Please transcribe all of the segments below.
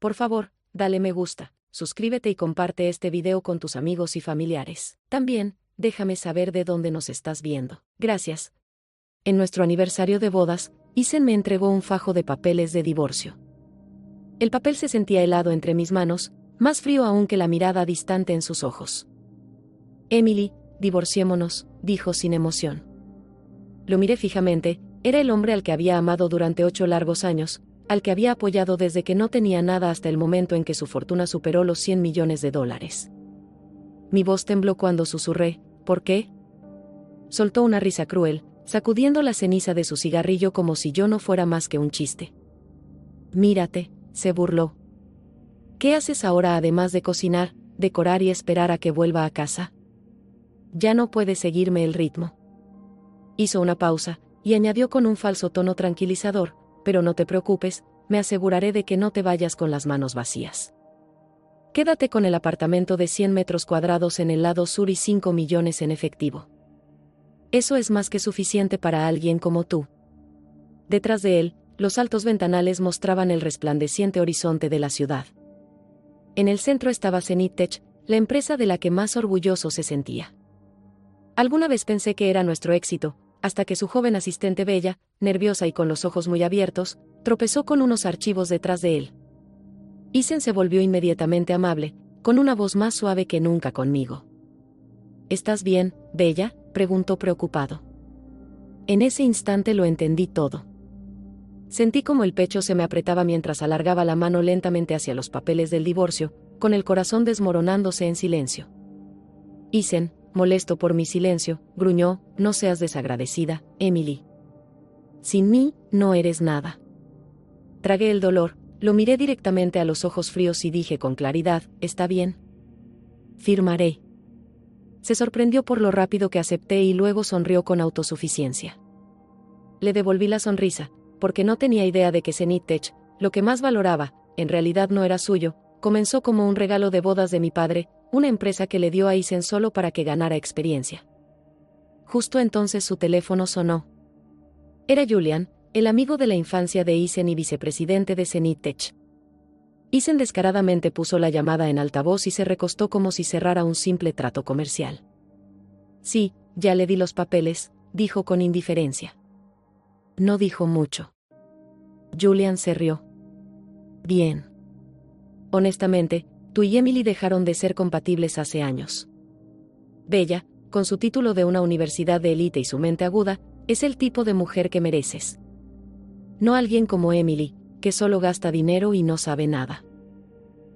Por favor, dale me gusta, suscríbete y comparte este video con tus amigos y familiares. También, déjame saber de dónde nos estás viendo. Gracias. En nuestro aniversario de bodas, Isen me entregó un fajo de papeles de divorcio. El papel se sentía helado entre mis manos, más frío aún que la mirada distante en sus ojos. Emily, divorciémonos, dijo sin emoción. Lo miré fijamente, era el hombre al que había amado durante 8 largos años, al que había apoyado desde que no tenía nada hasta el momento en que su fortuna superó los $100 millones. Mi voz tembló cuando susurré, ¿por qué? Soltó una risa cruel, sacudiendo la ceniza de su cigarrillo como si yo no fuera más que un chiste. Mírate, se burló. ¿Qué haces ahora además de cocinar, decorar y esperar a que vuelva a casa? Ya no puedes seguirme el ritmo. Hizo una pausa, y añadió con un falso tono tranquilizador, pero no te preocupes, me aseguraré de que no te vayas con las manos vacías. Quédate con el apartamento de 100 metros cuadrados en el lado sur y 5 millones en efectivo. Eso es más que suficiente para alguien como tú. Detrás de él, los altos ventanales mostraban el resplandeciente horizonte de la ciudad. En el centro estaba Zenith Tech, la empresa de la que más orgulloso se sentía. Alguna vez pensé que era nuestro éxito, hasta que su joven asistente bella, nerviosa y con los ojos muy abiertos, tropezó con unos archivos detrás de él. Isen se volvió inmediatamente amable, con una voz más suave que nunca conmigo. ¿Estás bien, bella?, preguntó preocupado. En ese instante lo entendí todo. Sentí como el pecho se me apretaba mientras alargaba la mano lentamente hacia los papeles del divorcio, con el corazón desmoronándose en silencio. Isen, molesto por mi silencio, gruñó, no seas desagradecida, Emily. Sin mí, no eres nada. Tragué el dolor, lo miré directamente a los ojos fríos y dije con claridad, ¿está bien? Firmaré. Se sorprendió por lo rápido que acepté y luego sonrió con autosuficiencia. Le devolví la sonrisa, porque no tenía idea de que Zenith Tech, lo que más valoraba, en realidad no era suyo, comenzó como un regalo de bodas de mi padre, una empresa que le dio a Isen solo para que ganara experiencia. Justo entonces su teléfono sonó. Era Julian, el amigo de la infancia de Isen y vicepresidente de Zenith Tech. Isen descaradamente puso la llamada en altavoz y se recostó como si cerrara un simple trato comercial. Sí, ya le di los papeles, dijo con indiferencia. No dijo mucho. Julian se rió. Bien. Honestamente, tú y Emily dejaron de ser compatibles hace años. Bella, con su título de una universidad de élite y su mente aguda, es el tipo de mujer que mereces. No alguien como Emily, que solo gasta dinero y no sabe nada.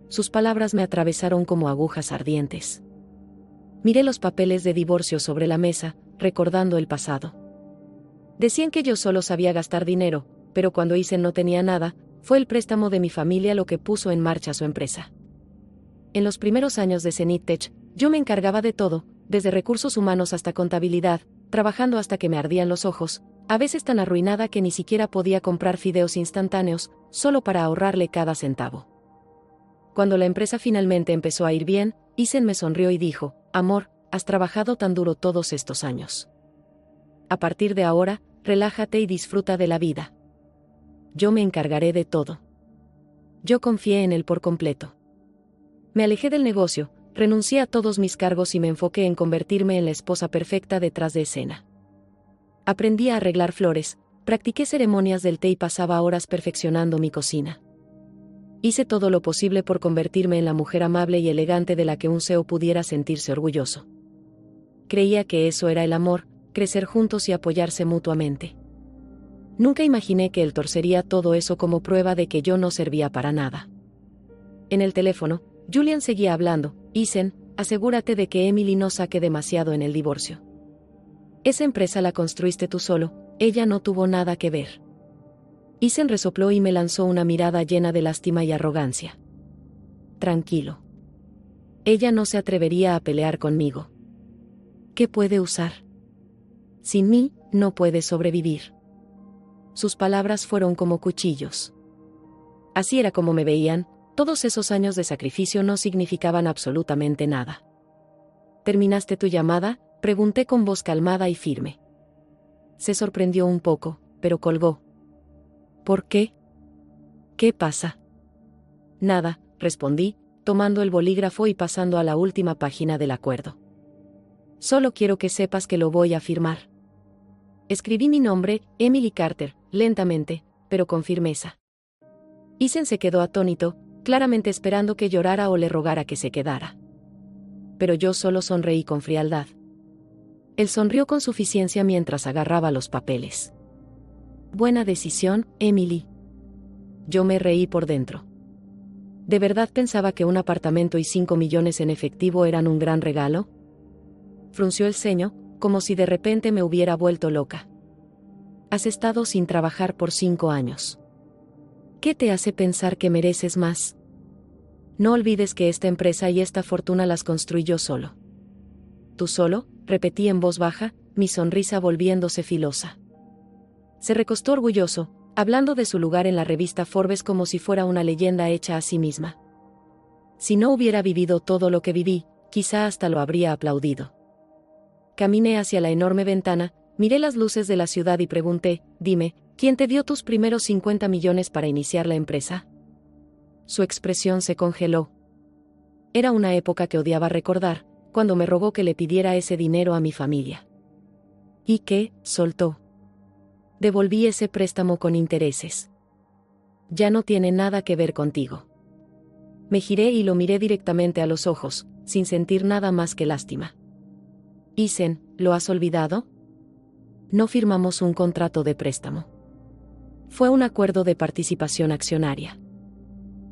Sus palabras me atravesaron como agujas ardientes. Miré los papeles de divorcio sobre la mesa, recordando el pasado. Decían que yo solo sabía gastar dinero, pero cuando Isen no tenía nada, fue el préstamo de mi familia lo que puso en marcha su empresa. En los primeros años de Zenith Tech, yo me encargaba de todo, desde recursos humanos hasta contabilidad, trabajando hasta que me ardían los ojos, a veces tan arruinada que ni siquiera podía comprar fideos instantáneos, solo para ahorrarle cada centavo. Cuando la empresa finalmente empezó a ir bien, Isen me sonrió y dijo, amor, has trabajado tan duro todos estos años. A partir de ahora, relájate y disfruta de la vida. Yo me encargaré de todo. Yo confié en él por completo. Me alejé del negocio, renuncié a todos mis cargos y me enfoqué en convertirme en la esposa perfecta detrás de escena. Aprendí a arreglar flores, practiqué ceremonias del té y pasaba horas perfeccionando mi cocina. Hice todo lo posible por convertirme en la mujer amable y elegante de la que un CEO pudiera sentirse orgulloso. Creía que eso era el amor, crecer juntos y apoyarse mutuamente. Nunca imaginé que él torcería todo eso como prueba de que yo no servía para nada. En el teléfono, Julian seguía hablando, Isen, asegúrate de que Emily no saque demasiado en el divorcio. Esa empresa la construiste tú solo, ella no tuvo nada que ver. Isen resopló y me lanzó una mirada llena de lástima y arrogancia. Tranquilo. Ella no se atrevería a pelear conmigo. ¿Qué puede usar? Sin mí, no puede sobrevivir. Sus palabras fueron como cuchillos. Así era como me veían, todos esos años de sacrificio no significaban absolutamente nada. ¿Terminaste tu llamada?, pregunté con voz calmada y firme. Se sorprendió un poco, pero colgó. ¿Por qué? ¿Qué pasa? Nada, respondí, tomando el bolígrafo y pasando a la última página del acuerdo. Solo quiero que sepas que lo voy a firmar. Escribí mi nombre, Emily Carter, lentamente, pero con firmeza. Ethan se quedó atónito, claramente esperando que llorara o le rogara que se quedara. Pero yo solo sonreí con frialdad. Él sonrió con suficiencia mientras agarraba los papeles. Buena decisión, Emily. Yo me reí por dentro. ¿De verdad pensaba que un apartamento y 5 millones en efectivo eran un gran regalo? Frunció el ceño, como si de repente me hubiera vuelto loca. Has estado sin trabajar por 5 años. ¿Qué te hace pensar que mereces más? No olvides que esta empresa y esta fortuna las construí yo solo. ¿Tú solo?, repetí en voz baja, mi sonrisa volviéndose filosa. Se recostó orgulloso, hablando de su lugar en la revista Forbes como si fuera una leyenda hecha a sí misma. Si no hubiera vivido todo lo que viví, quizá hasta lo habría aplaudido. Caminé hacia la enorme ventana, miré las luces de la ciudad y pregunté, dime, ¿quién te dio tus primeros 50 millones para iniciar la empresa? Su expresión se congeló. Era una época que odiaba recordar, cuando me rogó que le pidiera ese dinero a mi familia. ¿Y qué? Soltó. Devolví ese préstamo con intereses. Ya no tiene nada que ver contigo. Me giré y lo miré directamente a los ojos, sin sentir nada más que lástima. Ethan, ¿lo has olvidado? No firmamos un contrato de préstamo. Fue un acuerdo de participación accionaria.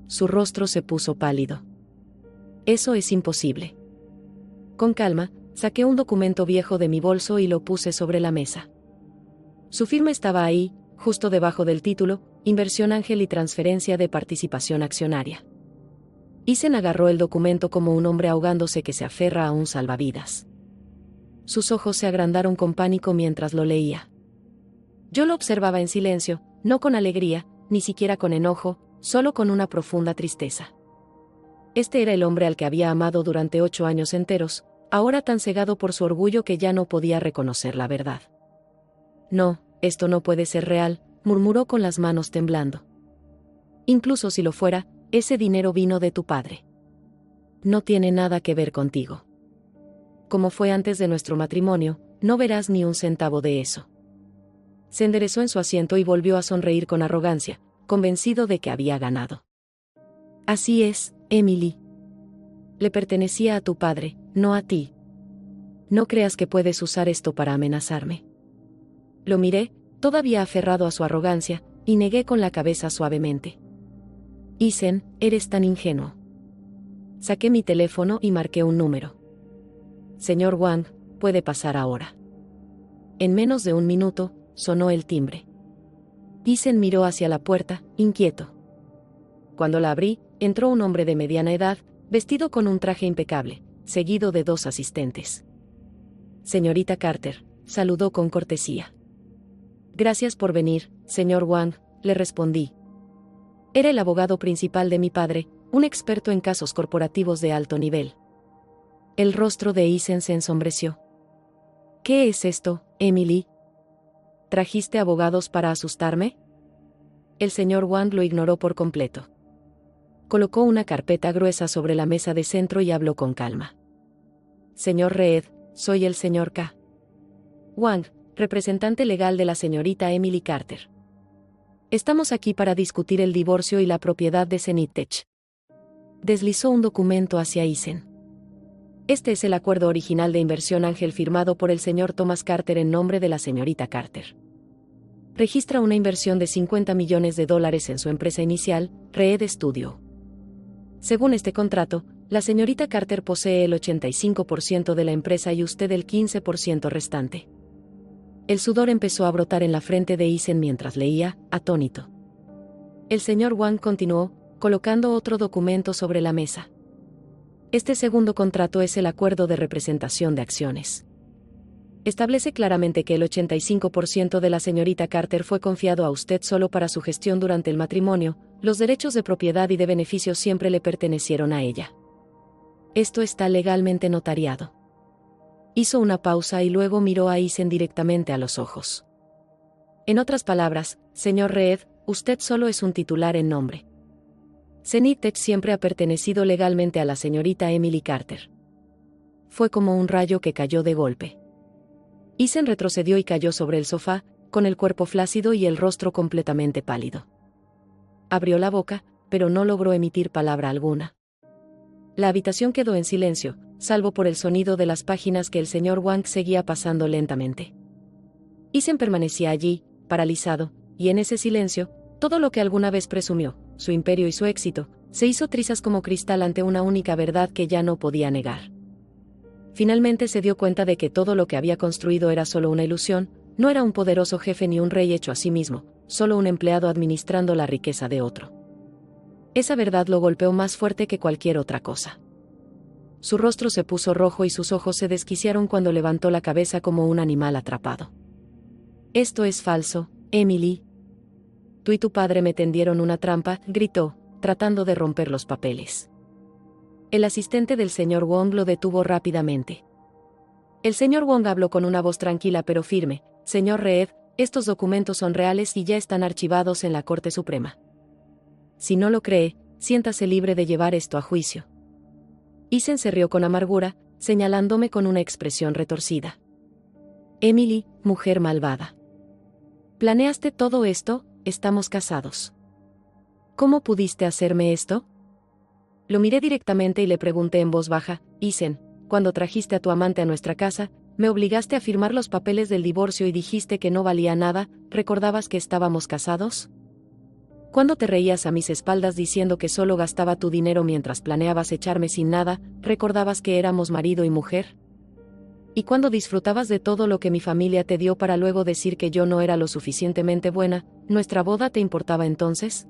Su rostro se puso pálido. Eso es imposible. Con calma, saqué un documento viejo de mi bolso y lo puse sobre la mesa. Su firma estaba ahí, justo debajo del título, Inversión Ángel y Transferencia de Participación Accionaria. Ethan agarró el documento como un hombre ahogándose que se aferra a un salvavidas. Sus ojos se agrandaron con pánico mientras lo leía. Yo lo observaba en silencio, no con alegría, ni siquiera con enojo, solo con una profunda tristeza. Este era el hombre al que había amado durante 8 años enteros, ahora tan cegado por su orgullo que ya no podía reconocer la verdad. No, esto no puede ser real, murmuró con las manos temblando. Incluso si lo fuera, ese dinero vino de tu padre. No tiene nada que ver contigo. Como fue antes de nuestro matrimonio, no verás ni un centavo de eso. Se enderezó en su asiento y volvió a sonreír con arrogancia, convencido de que había ganado. Así es, Emily. Le pertenecía a tu padre, no a ti. No creas que puedes usar esto para amenazarme. Lo miré, todavía aferrado a su arrogancia, y negué con la cabeza suavemente. Ethan, eres tan ingenuo. Saqué mi teléfono y marqué un número. Señor Wang, puede pasar ahora. En menos de un minuto, sonó el timbre. Ethan miró hacia la puerta, inquieto. Cuando la abrí, entró un hombre de mediana edad, vestido con un traje impecable, seguido de 2 asistentes. Señorita Carter, saludó con cortesía. Gracias por venir, señor Wang, le respondí. Era el abogado principal de mi padre, un experto en casos corporativos de alto nivel. El rostro de Ethan se ensombreció. ¿Qué es esto, Emily? ¿Trajiste abogados para asustarme? El señor Wang lo ignoró por completo. Colocó una carpeta gruesa sobre la mesa de centro y habló con calma. Señor Reed, soy el señor K. Wang, representante legal de la señorita Emily Carter. Estamos aquí para discutir el divorcio y la propiedad de Zenith Tech. Deslizó un documento hacia Ethan. Este es el acuerdo original de inversión Ángel firmado por el señor Thomas Carter en nombre de la señorita Carter. Registra una inversión de $50 millones en su empresa inicial, Reed Studio. Según este contrato, la señorita Carter posee el 85% de la empresa y usted el 15% restante. El sudor empezó a brotar en la frente de Ethan mientras leía, atónito. El señor Wang continuó, colocando otro documento sobre la mesa. Este segundo contrato es el acuerdo de representación de acciones. Establece claramente que el 85% de la señorita Carter fue confiado a usted solo para su gestión durante el matrimonio, los derechos de propiedad y de beneficios siempre le pertenecieron a ella. Esto está legalmente notariado. Hizo una pausa y luego miró a Ethan directamente a los ojos. En otras palabras, señor Reed, usted solo es un titular en nombre. Zenith siempre ha pertenecido legalmente a la señorita Emily Carter. Fue como un rayo que cayó de golpe. Ethan retrocedió y cayó sobre el sofá, con el cuerpo flácido y el rostro completamente pálido. Abrió la boca, pero no logró emitir palabra alguna. La habitación quedó en silencio, salvo por el sonido de las páginas que el señor Wang seguía pasando lentamente. Ethan permanecía allí, paralizado, y en ese silencio, todo lo que alguna vez presumió, su imperio y su éxito, se hizo trizas como cristal ante una única verdad que ya no podía negar. Finalmente se dio cuenta de que todo lo que había construido era solo una ilusión, no era un poderoso jefe ni un rey hecho a sí mismo, solo un empleado administrando la riqueza de otro. Esa verdad lo golpeó más fuerte que cualquier otra cosa. Su rostro se puso rojo y sus ojos se desquiciaron cuando levantó la cabeza como un animal atrapado. «Esto es falso, Emily. Tú y tu padre me tendieron una trampa», gritó, tratando de romper los papeles. El asistente del señor Wong lo detuvo rápidamente. El señor Wong habló con una voz tranquila pero firme: «Señor Reed, estos documentos son reales y ya están archivados en la Corte Suprema. Si no lo cree, siéntase libre de llevar esto a juicio». Ethan se rió con amargura, señalándome con una expresión retorcida. «Emily, mujer malvada. ¿Planeaste todo esto? Estamos casados. ¿Cómo pudiste hacerme esto?». Lo miré directamente y le pregunté en voz baja: «Ethan, cuando trajiste a tu amante a nuestra casa, me obligaste a firmar los papeles del divorcio y dijiste que no valía nada, ¿recordabas que estábamos casados? Cuando te reías a mis espaldas diciendo que solo gastaba tu dinero mientras planeabas echarme sin nada, ¿recordabas que éramos marido y mujer? Y cuando disfrutabas de todo lo que mi familia te dio para luego decir que yo no era lo suficientemente buena, ¿nuestra boda te importaba entonces?».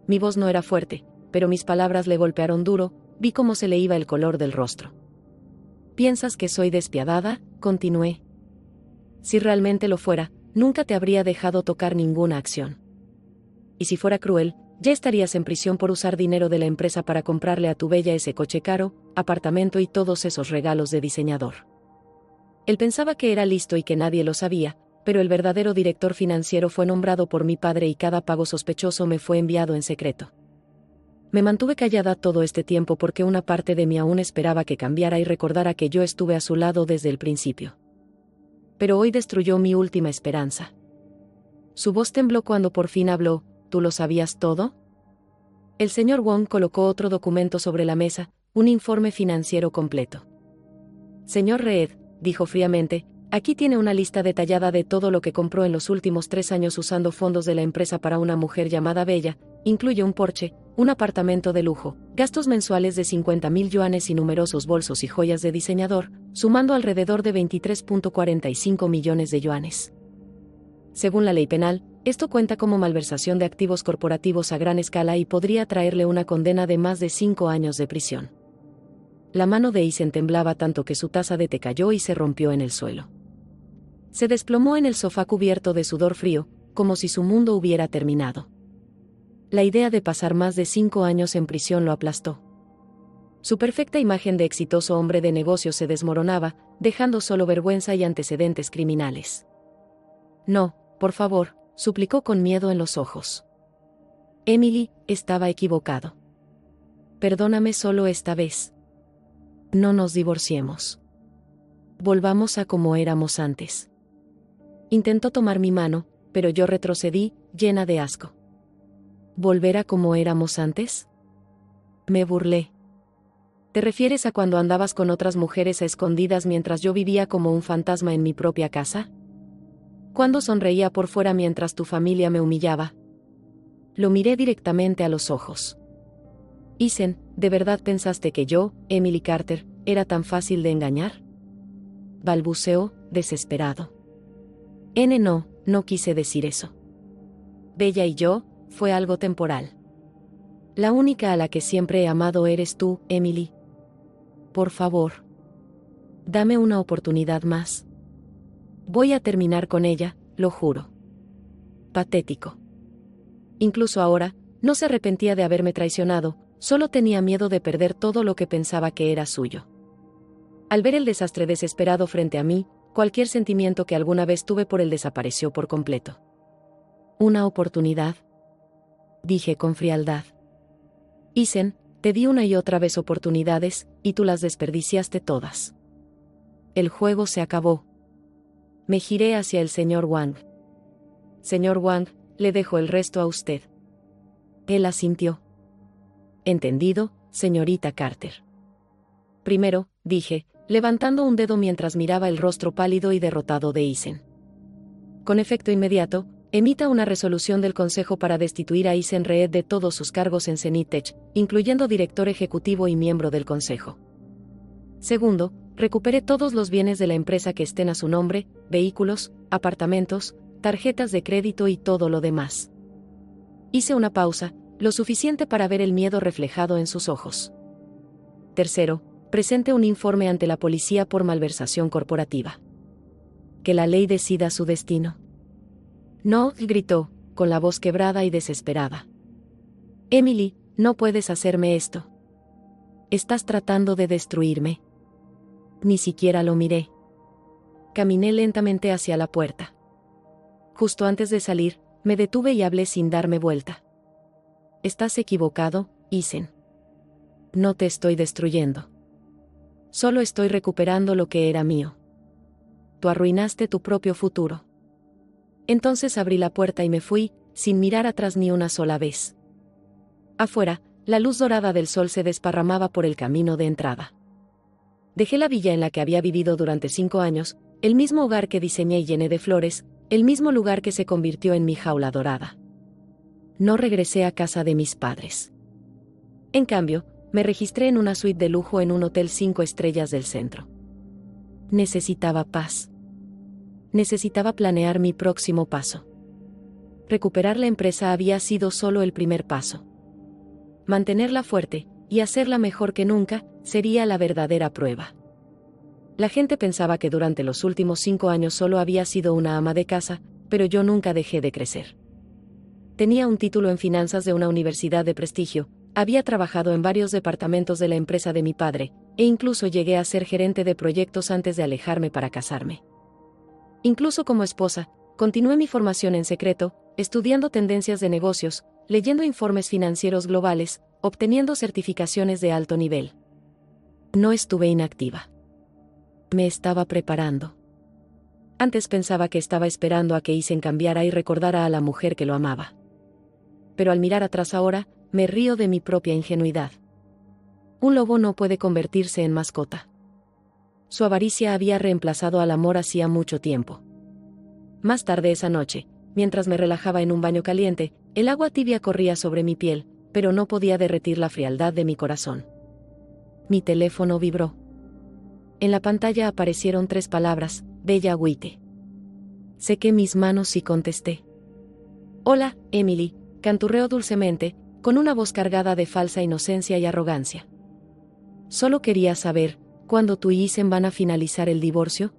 Mi voz no era fuerte, pero mis palabras le golpearon duro, vi cómo se le iba el color del rostro. «¿Piensas que soy despiadada?», continué. «Si realmente lo fuera, nunca te habría dejado tocar ninguna acción. Y si fuera cruel, ya estarías en prisión por usar dinero de la empresa para comprarle a tu bella ese coche caro, apartamento y todos esos regalos de diseñador». Él pensaba que era listo y que nadie lo sabía, pero el verdadero director financiero fue nombrado por mi padre y cada pago sospechoso me fue enviado en secreto. Me mantuve callada todo este tiempo porque una parte de mí aún esperaba que cambiara y recordara que yo estuve a su lado desde el principio. Pero hoy destruyó mi última esperanza. Su voz tembló cuando por fin habló: «¿Tú lo sabías todo?». El señor Wong colocó otro documento sobre la mesa, un informe financiero completo. «Señor Reed», dijo fríamente, «aquí tiene una lista detallada de todo lo que compró en los últimos 3 años usando fondos de la empresa para una mujer llamada Bella. Incluye un Porsche, un apartamento de lujo, gastos mensuales de 50.000 yuanes y numerosos bolsos y joyas de diseñador, sumando alrededor de 23.45 millones de yuanes. Según la ley penal, esto cuenta como malversación de activos corporativos a gran escala y podría traerle una condena de más de 5 años de prisión». La mano de Ethan temblaba tanto que su taza de té cayó y se rompió en el suelo. Se desplomó en el sofá cubierto de sudor frío, como si su mundo hubiera terminado. La idea de pasar más de 5 años en prisión lo aplastó. Su perfecta imagen de exitoso hombre de negocios se desmoronaba, dejando solo vergüenza y antecedentes criminales. «No, por favor», suplicó con miedo en los ojos. «Emily, estaba equivocado. Perdóname solo esta vez. No nos divorciemos. Volvamos a como éramos antes». Intentó tomar mi mano, pero yo retrocedí, llena de asco. «¿Volver a como éramos antes?». Me burlé. «¿Te refieres a cuando andabas con otras mujeres a escondidas mientras yo vivía como un fantasma en mi propia casa? ¿Cuándo sonreía por fuera mientras tu familia me humillaba?». Lo miré directamente a los ojos. «Ethan, ¿de verdad pensaste que yo, Emily Carter, era tan fácil de engañar?», balbuceó, desesperado. No quise decir eso. Bella y yo, fue algo temporal. La única a la que siempre he amado eres tú, Emily. Por favor. Dame una oportunidad más. Voy a terminar con ella, lo juro». Patético. Incluso ahora, no se arrepentía de haberme traicionado, solo tenía miedo de perder todo lo que pensaba que era suyo. Al ver el desastre desesperado frente a mí, cualquier sentimiento que alguna vez tuve por él desapareció por completo. «¿Una oportunidad?», dije con frialdad. Isen, te di una y otra vez oportunidades, y tú las desperdiciaste todas. El juego se acabó. Me giré hacia el señor Wang. Señor Wang, le dejo el resto a usted. Él asintió. Entendido, señorita Carter. Primero, dije, levantando un dedo mientras miraba el rostro pálido y derrotado de Isen. Con efecto inmediato, emita una resolución del Consejo para destituir a Isen Reed de todos sus cargos en Zenith, incluyendo director ejecutivo y miembro del Consejo. Segundo, recupere todos los bienes de la empresa que estén a su nombre, vehículos, apartamentos, tarjetas de crédito y todo lo demás. Hice una pausa, lo suficiente para ver el miedo reflejado en sus ojos. Tercero, presente un informe ante la policía por malversación corporativa. Que la ley decida su destino. No, gritó, con la voz quebrada y desesperada. Emily, no puedes hacerme esto. Estás tratando de destruirme. Ni siquiera lo miré. Caminé lentamente hacia la puerta. Justo antes de salir, me detuve y hablé sin darme vuelta. Estás equivocado, Isen. No te estoy destruyendo. Solo estoy recuperando lo que era mío. Tú arruinaste tu propio futuro. Entonces abrí la puerta y me fui, sin mirar atrás ni una sola vez. Afuera, la luz dorada del sol se desparramaba por el camino de entrada. Dejé la villa en la que había vivido durante 5 años, el mismo hogar que diseñé y llené de flores, el mismo lugar que se convirtió en mi jaula dorada. No regresé a casa de mis padres. En cambio, me registré en una suite de lujo en un hotel 5 estrellas del centro. Necesitaba paz. Necesitaba planear mi próximo paso. Recuperar la empresa había sido solo el primer paso. Mantenerla fuerte, y hacerla mejor que nunca, sería la verdadera prueba. La gente pensaba que durante los últimos 5 años solo había sido una ama de casa, pero yo nunca dejé de crecer. Tenía un título en finanzas de una universidad de prestigio, había trabajado en varios departamentos de la empresa de mi padre, e incluso llegué a ser gerente de proyectos antes de alejarme para casarme. Incluso como esposa, continué mi formación en secreto, estudiando tendencias de negocios, leyendo informes financieros globales, obteniendo certificaciones de alto nivel. No estuve inactiva. Me estaba preparando. Antes pensaba que estaba esperando a que Isen cambiara y recordara a la mujer que lo amaba. Pero al mirar atrás ahora, me río de mi propia ingenuidad. Un lobo no puede convertirse en mascota. Su avaricia había reemplazado al amor hacía mucho tiempo. Más tarde esa noche, mientras me relajaba en un baño caliente, el agua tibia corría sobre mi piel, pero no podía derretir la frialdad de mi corazón. Mi teléfono vibró. En la pantalla aparecieron 3 palabras, Bella White. Sequé mis manos y contesté. Hola, Emily, canturreó dulcemente, con una voz cargada de falsa inocencia y arrogancia. Solo quería saber, ¿cuándo tú y Isen van a finalizar el divorcio?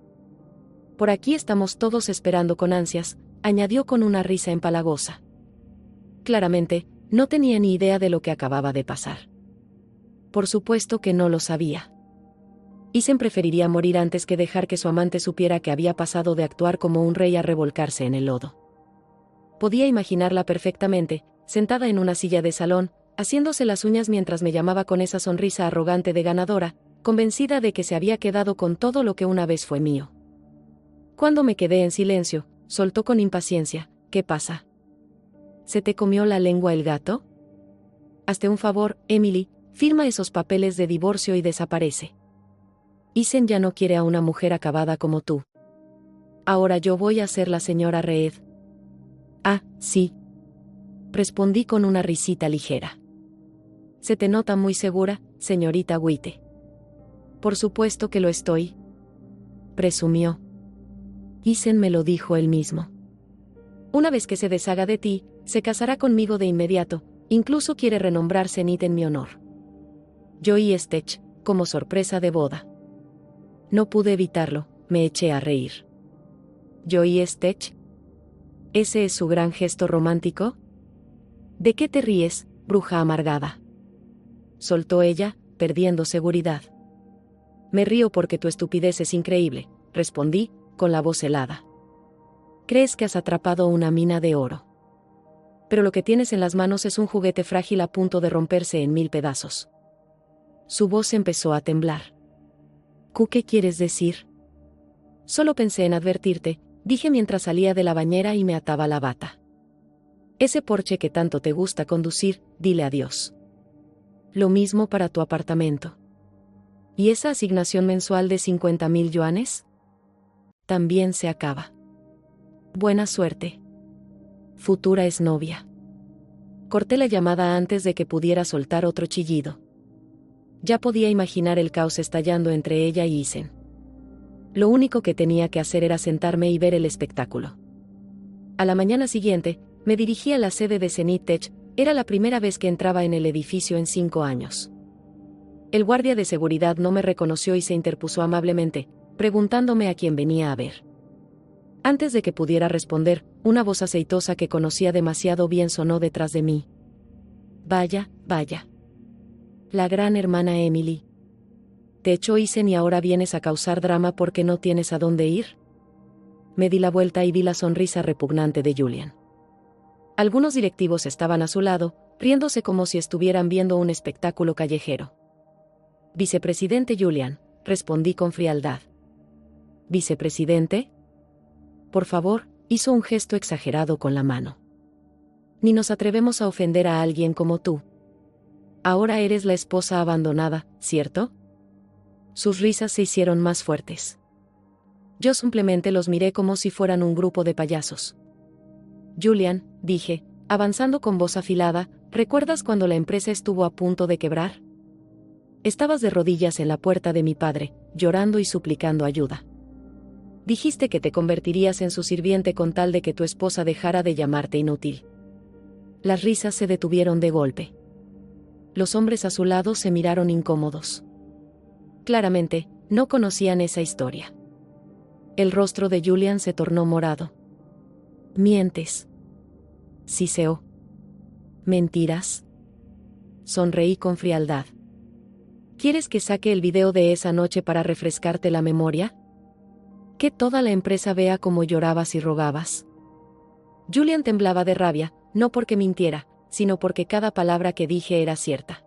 Por aquí estamos todos esperando con ansias, añadió con una risa empalagosa. Claramente, no tenía ni idea de lo que acababa de pasar. Por supuesto que no lo sabía. Isen preferiría morir antes que dejar que su amante supiera que había pasado de actuar como un rey a revolcarse en el lodo. Podía imaginarla perfectamente, sentada en una silla de salón, haciéndose las uñas mientras me llamaba con esa sonrisa arrogante de ganadora, convencida de que se había quedado con todo lo que una vez fue mío. Cuando me quedé en silencio, soltó con impaciencia, ¿qué pasa? ¿Se te comió la lengua el gato? Hazte un favor, Emily, firma esos papeles de divorcio y desaparece. Isen ya no quiere a una mujer acabada como tú. Ahora yo voy a ser la señora Reed. Ah, sí. Respondí con una risita ligera. Se te nota muy segura, señorita White. Por supuesto que lo estoy. Presumió. Isen me lo dijo él mismo. Una vez que se deshaga de ti, se casará conmigo de inmediato, incluso quiere renombrar Zenith en mi honor. Joey Stech, como sorpresa de boda. No pude evitarlo, me eché a reír. ¿Joey Stech? ¿Ese es su gran gesto romántico? ¿De qué te ríes, bruja amargada? Soltó ella, perdiendo seguridad. Me río porque tu estupidez es increíble, respondí, con la voz helada. ¿Crees que has atrapado una mina de oro? pero lo que tienes en las manos es un juguete frágil a punto de romperse en 1000 pedazos. Su voz empezó a temblar. ¿Qué quieres decir? Solo pensé en advertirte, dije mientras salía de la bañera y me ataba la bata. Ese Porsche que tanto te gusta conducir, dile adiós. Lo mismo para tu apartamento. ¿Y esa asignación mensual de 50.000 yuanes? También se acaba. Buena suerte. Futura exnovia. Corté la llamada antes de que pudiera soltar otro chillido. Ya podía imaginar el caos estallando entre ella y Isen. Lo único que tenía que hacer era sentarme y ver el espectáculo. A la mañana siguiente, me dirigí a la sede de Zenit Tech. Era la primera vez que entraba en el edificio en 5 años. El guardia de seguridad no me reconoció y se interpuso amablemente, preguntándome a quién venía a ver. Antes de que pudiera responder, una voz aceitosa que conocía demasiado bien sonó detrás de mí. Vaya, vaya. La gran hermana Emily. Te echó Isen y ahora vienes a causar drama porque no tienes a dónde ir. Me di la vuelta y vi la sonrisa repugnante de Julian. Algunos directivos estaban a su lado, riéndose como si estuvieran viendo un espectáculo callejero. Vicepresidente Julian, respondí con frialdad. ¿Vicepresidente? Por favor, hizo un gesto exagerado con la mano. Ni nos atrevemos a ofender a alguien como tú. Ahora eres la esposa abandonada, ¿cierto? Sus risas se hicieron más fuertes. Yo simplemente los miré como si fueran un grupo de payasos. Julian, dije, avanzando con voz afilada, ¿recuerdas cuando la empresa estuvo a punto de quebrar? Estabas de rodillas en la puerta de mi padre, llorando y suplicando ayuda. Dijiste que te convertirías en su sirviente con tal de que tu esposa dejara de llamarte inútil. Las risas se detuvieron de golpe. Los hombres a su lado se miraron incómodos. Claramente, no conocían esa historia. El rostro de Julian se tornó morado. Mientes. Siseó. ¿Mentiras? Sonreí con frialdad. ¿Quieres que saque el video de esa noche para refrescarte la memoria? Que toda la empresa vea cómo llorabas y rogabas. Julian temblaba de rabia, no porque mintiera, sino porque cada palabra que dije era cierta.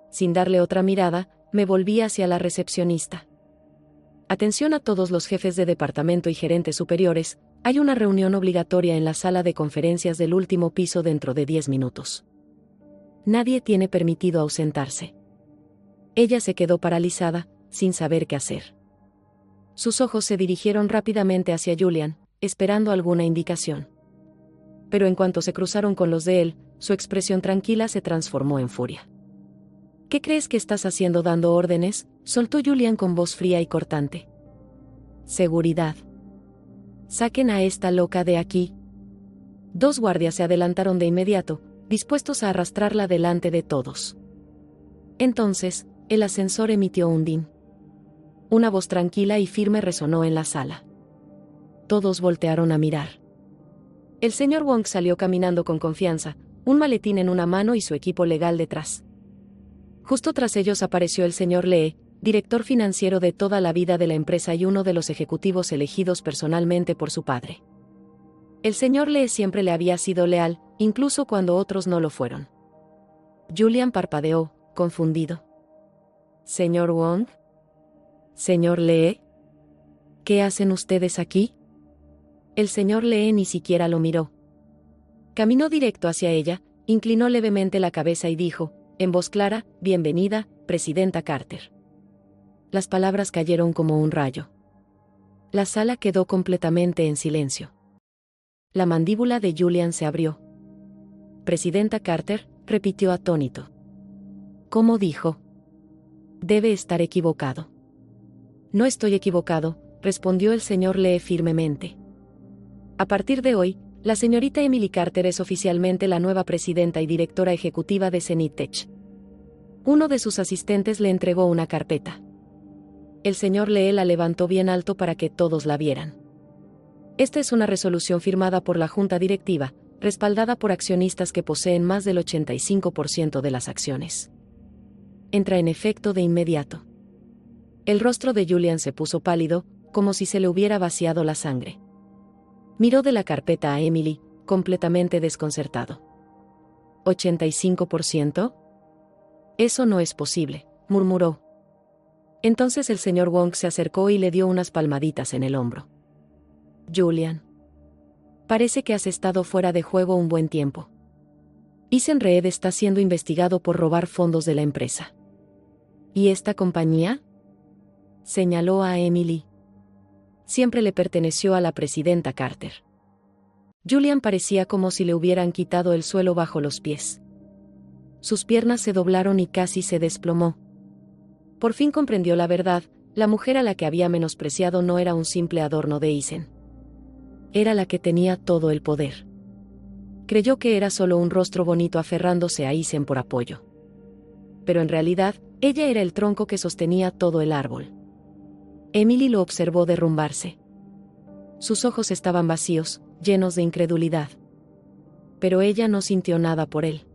Sin darle otra mirada, me volví hacia la recepcionista. Atención a todos los jefes de departamento y gerentes superiores, hay una reunión obligatoria en la sala de conferencias del último piso dentro de 10 minutos. Nadie tiene permitido ausentarse. Ella se quedó paralizada, sin saber qué hacer. Sus ojos se dirigieron rápidamente hacia Julian, esperando alguna indicación. Pero en cuanto se cruzaron con los de él, su expresión tranquila se transformó en furia. ¿Qué crees que estás haciendo dando órdenes?, soltó Julian con voz fría y cortante. Seguridad. Saquen a esta loca de aquí. 2 guardias se adelantaron de inmediato, dispuestos a arrastrarla delante de todos. Entonces, el ascensor emitió un din. Una voz tranquila y firme resonó en la sala. Todos voltearon a mirar. El señor Wong salió caminando con confianza, un maletín en una mano y su equipo legal detrás. Justo tras ellos apareció el señor Lee, director financiero de toda la vida de la empresa y uno de los ejecutivos elegidos personalmente por su padre. El señor Lee siempre le había sido leal, incluso cuando otros no lo fueron. Julian parpadeó, confundido. ¿Señor Wong? ¿Señor Lee? ¿Qué hacen ustedes aquí? El señor Lee ni siquiera lo miró. Caminó directo hacia ella, inclinó levemente la cabeza y dijo, en voz clara, bienvenida, presidenta Carter. Las palabras cayeron como un rayo. La sala quedó completamente en silencio. La mandíbula de Julian se abrió. Presidenta Carter, repitió atónito. ¿Cómo dijo? Debe estar equivocado. No estoy equivocado, respondió el señor Lee firmemente. A partir de hoy, la señorita Emily Carter es oficialmente la nueva presidenta y directora ejecutiva de Zenit Tech. Uno de sus asistentes le entregó una carpeta. El señor Lee la levantó bien alto para que todos la vieran. Esta es una resolución firmada por la junta directiva, respaldada por accionistas que poseen más del 85% de las acciones. Entra en efecto de inmediato. El rostro de Julian se puso pálido, como si se le hubiera vaciado la sangre. Miró de la carpeta a Emily, completamente desconcertado. ¿85%? Eso no es posible, murmuró. Entonces el señor Wong se acercó y le dio unas palmaditas en el hombro. Julian. Parece que has estado fuera de juego un buen tiempo. Eisen Reed está siendo investigado por robar fondos de la empresa. ¿Y esta compañía? Señaló a Emily. Siempre le perteneció a la presidenta Carter. Julian parecía como si le hubieran quitado el suelo bajo los pies. Sus piernas se doblaron y casi se desplomó. Por fin comprendió la verdad, la mujer a la que había menospreciado no era un simple adorno de Eisen. Era la que tenía todo el poder. Creyó que era solo un rostro bonito aferrándose a Eisen por apoyo. Pero en realidad, ella era el tronco que sostenía todo el árbol. Emily lo observó derrumbarse. Sus ojos estaban vacíos, llenos de incredulidad. Pero ella no sintió nada por él.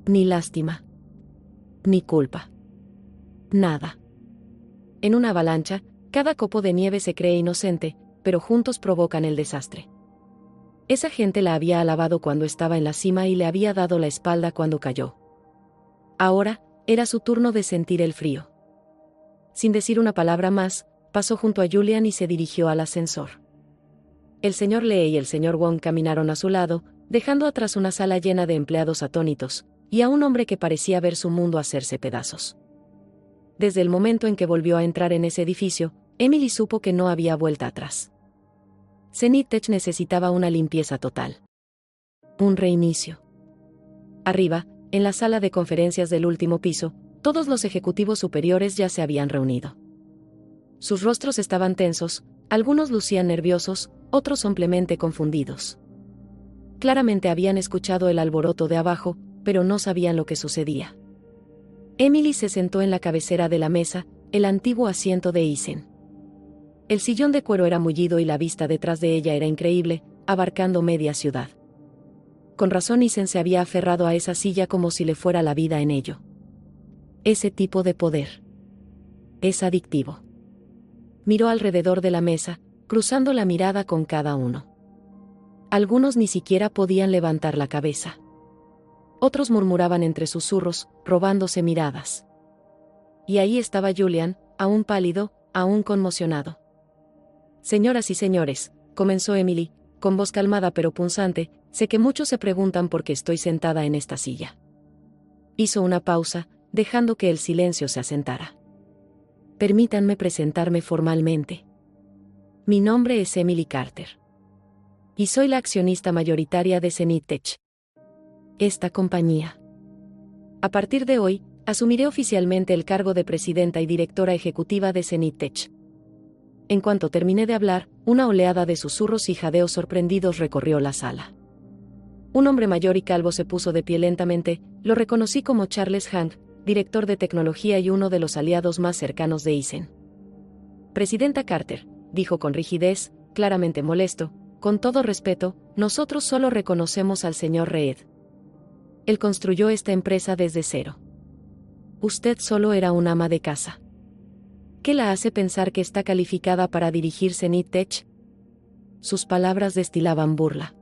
Ni lástima. Ni culpa. Nada. En una avalancha, cada copo de nieve se cree inocente, pero juntos provocan el desastre. Esa gente la había alabado cuando estaba en la cima y le había dado la espalda cuando cayó. Ahora, era su turno de sentir el frío. Sin decir una palabra más, pasó junto a Julian y se dirigió al ascensor. El señor Lee y el señor Wong caminaron a su lado, dejando atrás una sala llena de empleados atónitos, y a un hombre que parecía ver su mundo hacerse pedazos. Desde el momento en que volvió a entrar en ese edificio, Emily supo que no había vuelta atrás. Zenith Tech necesitaba una limpieza total. Un reinicio. Arriba, en la sala de conferencias del último piso, todos los ejecutivos superiores ya se habían reunido. Sus rostros estaban tensos, algunos lucían nerviosos, otros simplemente confundidos. Claramente habían escuchado el alboroto de abajo, pero no sabían lo que sucedía. Emily se sentó en la cabecera de la mesa, el antiguo asiento de Eisen. El sillón de cuero era mullido y la vista detrás de ella era increíble, abarcando media ciudad. Con razón Eisen se había aferrado a esa silla como si le fuera la vida en ello. Ese tipo de poder. Es adictivo. Miró alrededor de la mesa, cruzando la mirada con cada uno. Algunos ni siquiera podían levantar la cabeza. Otros murmuraban entre susurros, robándose miradas. Y ahí estaba Julian, aún pálido, aún conmocionado. Señoras y señores, comenzó Emily, con voz calmada pero punzante, sé que muchos se preguntan por qué estoy sentada en esta silla. Hizo una pausa, dejando que el silencio se asentara. Permítanme presentarme formalmente. Mi nombre es Emily Carter. Y soy la accionista mayoritaria de Zenith Tech. Esta compañía. A partir de hoy, asumiré oficialmente el cargo de presidenta y directora ejecutiva de Zenith Tech. En cuanto terminé de hablar, una oleada de susurros y jadeos sorprendidos recorrió la sala. Un hombre mayor y calvo se puso de pie lentamente, lo reconocí como Charles Hank, director de tecnología y uno de los aliados más cercanos de Eisen. Presidenta Carter, dijo con rigidez, claramente molesto, con todo respeto, nosotros solo reconocemos al señor Reed. Él construyó esta empresa desde cero. Usted solo era un ama de casa. ¿Qué la hace pensar que está calificada para dirigir Zenith Tech? Sus palabras destilaban burla.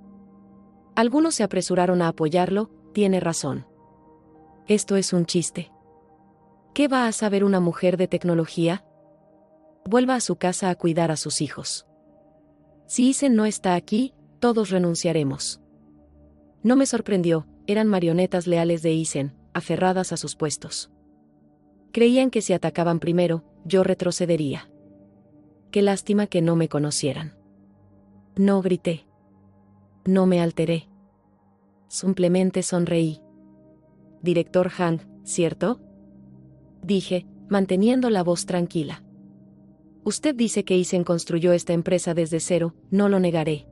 Algunos se apresuraron a apoyarlo, tiene razón. Esto es un chiste. ¿Qué va a saber una mujer de tecnología? Vuelva a su casa a cuidar a sus hijos. Si Eisen no está aquí, todos renunciaremos. No me sorprendió, eran marionetas leales de Eisen, aferradas a sus puestos. Creían que si atacaban primero, yo retrocedería. Qué lástima que no me conocieran. No grité. No me alteré. Simplemente sonreí. Director Hank, ¿cierto? Dije, manteniendo la voz tranquila. Usted dice que Eisen construyó esta empresa desde cero, no lo negaré.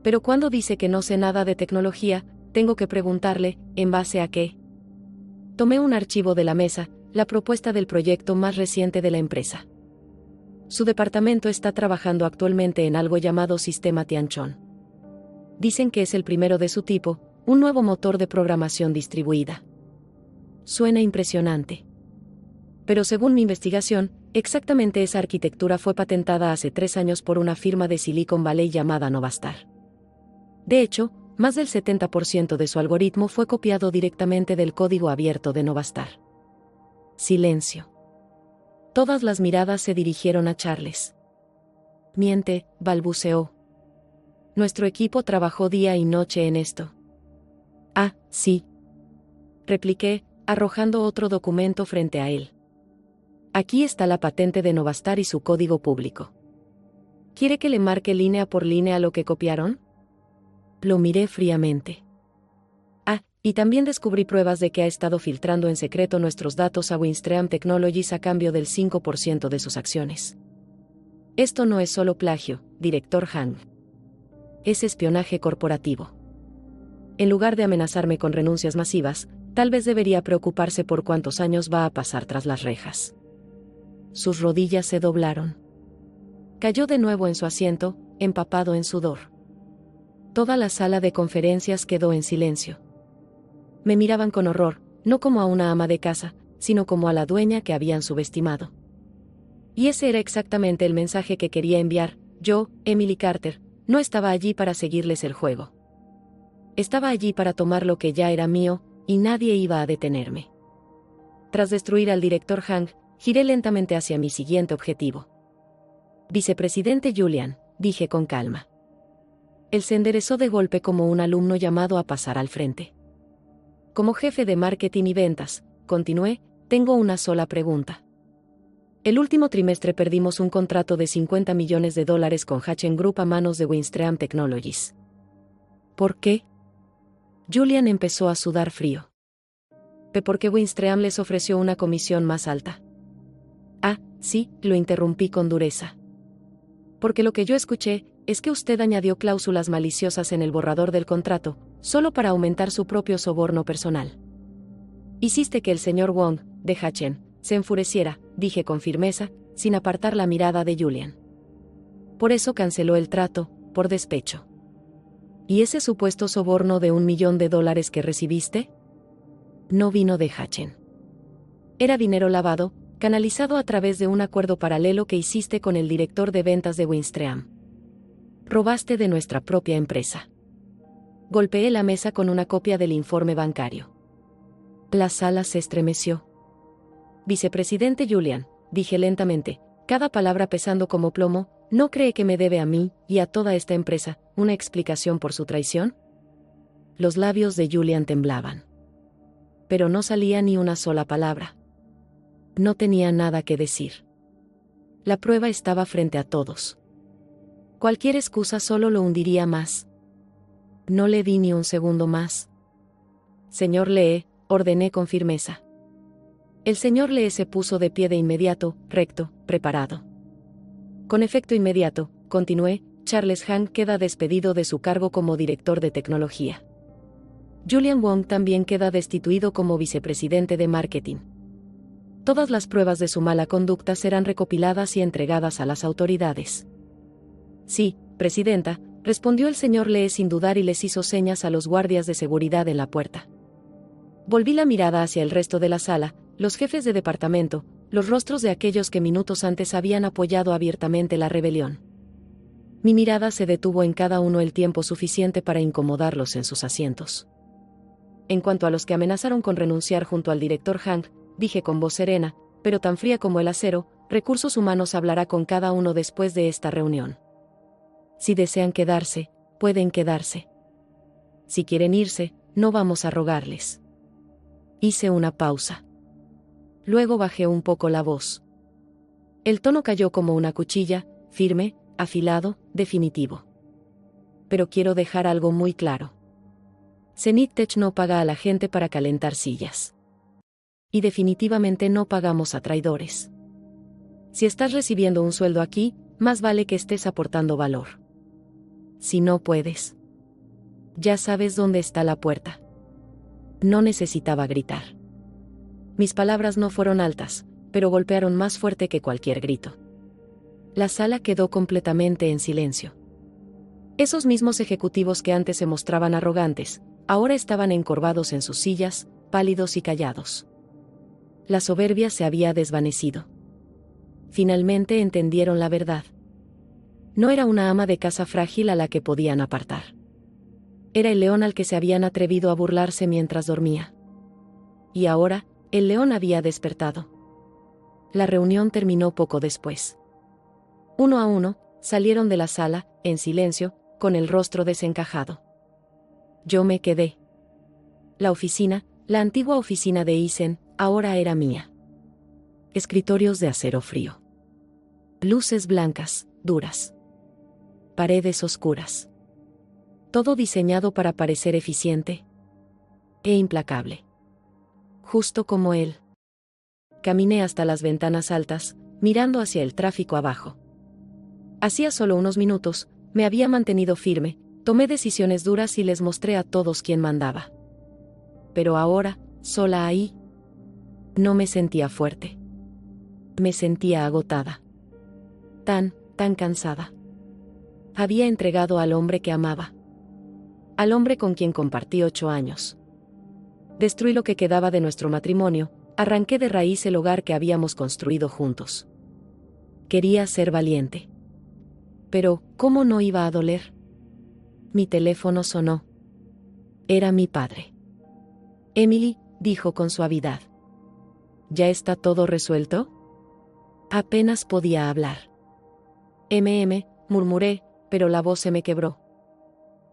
Pero cuando dice que no sé nada de tecnología, tengo que preguntarle, ¿en base a qué? Tomé un archivo de la mesa, la propuesta del proyecto más reciente de la empresa. Su departamento está trabajando actualmente en algo llamado Sistema Tianchon. Dicen que es el primero de su tipo, un nuevo motor de programación distribuida. Suena impresionante. Pero según mi investigación, exactamente esa arquitectura fue patentada hace 3 años por una firma de Silicon Valley llamada Novastar. De hecho, más del 70% de su algoritmo fue copiado directamente del código abierto de Novastar. Silencio. Todas las miradas se dirigieron a Charles. Miente, balbuceó. Nuestro equipo trabajó día y noche en esto. Ah, sí. Repliqué, arrojando otro documento frente a él. Aquí está la patente de Novastar y su código público. ¿Quiere que le marque línea por línea lo que copiaron? Lo miré fríamente. Ah, y también descubrí pruebas de que ha estado filtrando en secreto nuestros datos a Winstream Technologies a cambio del 5% de sus acciones. Esto no es solo plagio, director Hang. Es espionaje corporativo. En lugar de amenazarme con renuncias masivas, tal vez debería preocuparse por cuántos años va a pasar tras las rejas. Sus rodillas se doblaron. Cayó de nuevo en su asiento, empapado en sudor. Toda la sala de conferencias quedó en silencio. Me miraban con horror, no como a una ama de casa, sino como a la dueña que habían subestimado. Y ese era exactamente el mensaje que quería enviar. Yo, Emily Carter, no estaba allí para seguirles el juego. Estaba allí para tomar lo que ya era mío, y nadie iba a detenerme. Tras destruir al director Hang, giré lentamente hacia mi siguiente objetivo. Vicepresidente Julian, dije con calma. Él se enderezó de golpe como un alumno llamado a pasar al frente. Como jefe de marketing y ventas, continué, tengo una sola pregunta. El último trimestre perdimos un contrato de $50 millones con Hachette Group a manos de Winstream Technologies. ¿Por qué? Julian empezó a sudar frío. Porque Winstream les ofreció una comisión más alta. Ah, sí, lo interrumpí con dureza. Porque lo que yo escuché es que usted añadió cláusulas maliciosas en el borrador del contrato, solo para aumentar su propio soborno personal. Hiciste que el señor Wong, de Hachette, se enfureciera, dije con firmeza, sin apartar la mirada de Julian. Por eso canceló el trato, por despecho. ¿Y ese supuesto soborno de $1 millón que recibiste? No vino de Hachette. Era dinero lavado, canalizado a través de un acuerdo paralelo que hiciste con el director de ventas de Winstream. Robaste de nuestra propia empresa. Golpeé la mesa con una copia del informe bancario. La sala se estremeció. Vicepresidente Julian, dije lentamente, cada palabra pesando como plomo, ¿no cree que me debe a mí, y a toda esta empresa, una explicación por su traición? Los labios de Julian temblaban. Pero no salía ni una sola palabra. No tenía nada que decir. La prueba estaba frente a todos. Cualquier excusa solo lo hundiría más. No le di ni un segundo más. Señor Lee, ordené con firmeza. El señor Lee se puso de pie de inmediato, recto, preparado. Con efecto inmediato, continué, Charles Hang queda despedido de su cargo como director de tecnología. Julian Wong también queda destituido como vicepresidente de marketing. Todas las pruebas de su mala conducta serán recopiladas y entregadas a las autoridades. Sí, presidenta, respondió el señor Lee sin dudar y les hizo señas a los guardias de seguridad en la puerta. Volví la mirada hacia el resto de la sala, los jefes de departamento, los rostros de aquellos que minutos antes habían apoyado abiertamente la rebelión. Mi mirada se detuvo en cada uno el tiempo suficiente para incomodarlos en sus asientos. En cuanto a los que amenazaron con renunciar junto al director Hang, dije con voz serena, pero tan fría como el acero, Recursos Humanos hablará con cada uno después de esta reunión. Si desean quedarse, pueden quedarse. Si quieren irse, no vamos a rogarles. Hice una pausa. Luego bajé un poco la voz. El tono cayó como una cuchilla, firme, afilado, definitivo. Pero quiero dejar algo muy claro. Zenith Tech no paga a la gente para calentar sillas. Y definitivamente no pagamos a traidores. Si estás recibiendo un sueldo aquí, más vale que estés aportando valor. Si no puedes, ya sabes dónde está la puerta. No necesitaba gritar. Mis palabras no fueron altas, pero golpearon más fuerte que cualquier grito. La sala quedó completamente en silencio. Esos mismos ejecutivos que antes se mostraban arrogantes, ahora estaban encorvados en sus sillas, pálidos y callados. La soberbia se había desvanecido. Finalmente entendieron la verdad. No era una ama de casa frágil a la que podían apartar. Era el león al que se habían atrevido a burlarse mientras dormía. Y ahora, el león había despertado. La reunión terminó poco después. Uno a uno, salieron de la sala, en silencio, con el rostro desencajado. Yo me quedé. La oficina, la antigua oficina de Isen, ahora era mía. Escritorios de acero frío. Luces blancas, duras. Paredes oscuras. Todo diseñado para parecer eficiente e implacable. Justo como él. Caminé hasta las ventanas altas, mirando hacia el tráfico abajo. Hacía solo unos minutos, me había mantenido firme, tomé decisiones duras y les mostré a todos quién mandaba. Pero ahora, sola ahí, no me sentía fuerte. Me sentía agotada. Tan cansada. Había entregado al hombre que amaba. Al hombre con quien compartí 8 años. Destruí lo que quedaba de nuestro matrimonio, arranqué de raíz el hogar que habíamos construido juntos. Quería ser valiente. Pero, ¿cómo no iba a doler? Mi teléfono sonó. Era mi padre. Emily, dijo con suavidad. ¿Ya está todo resuelto? Apenas podía hablar. Murmuré, pero la voz se me quebró.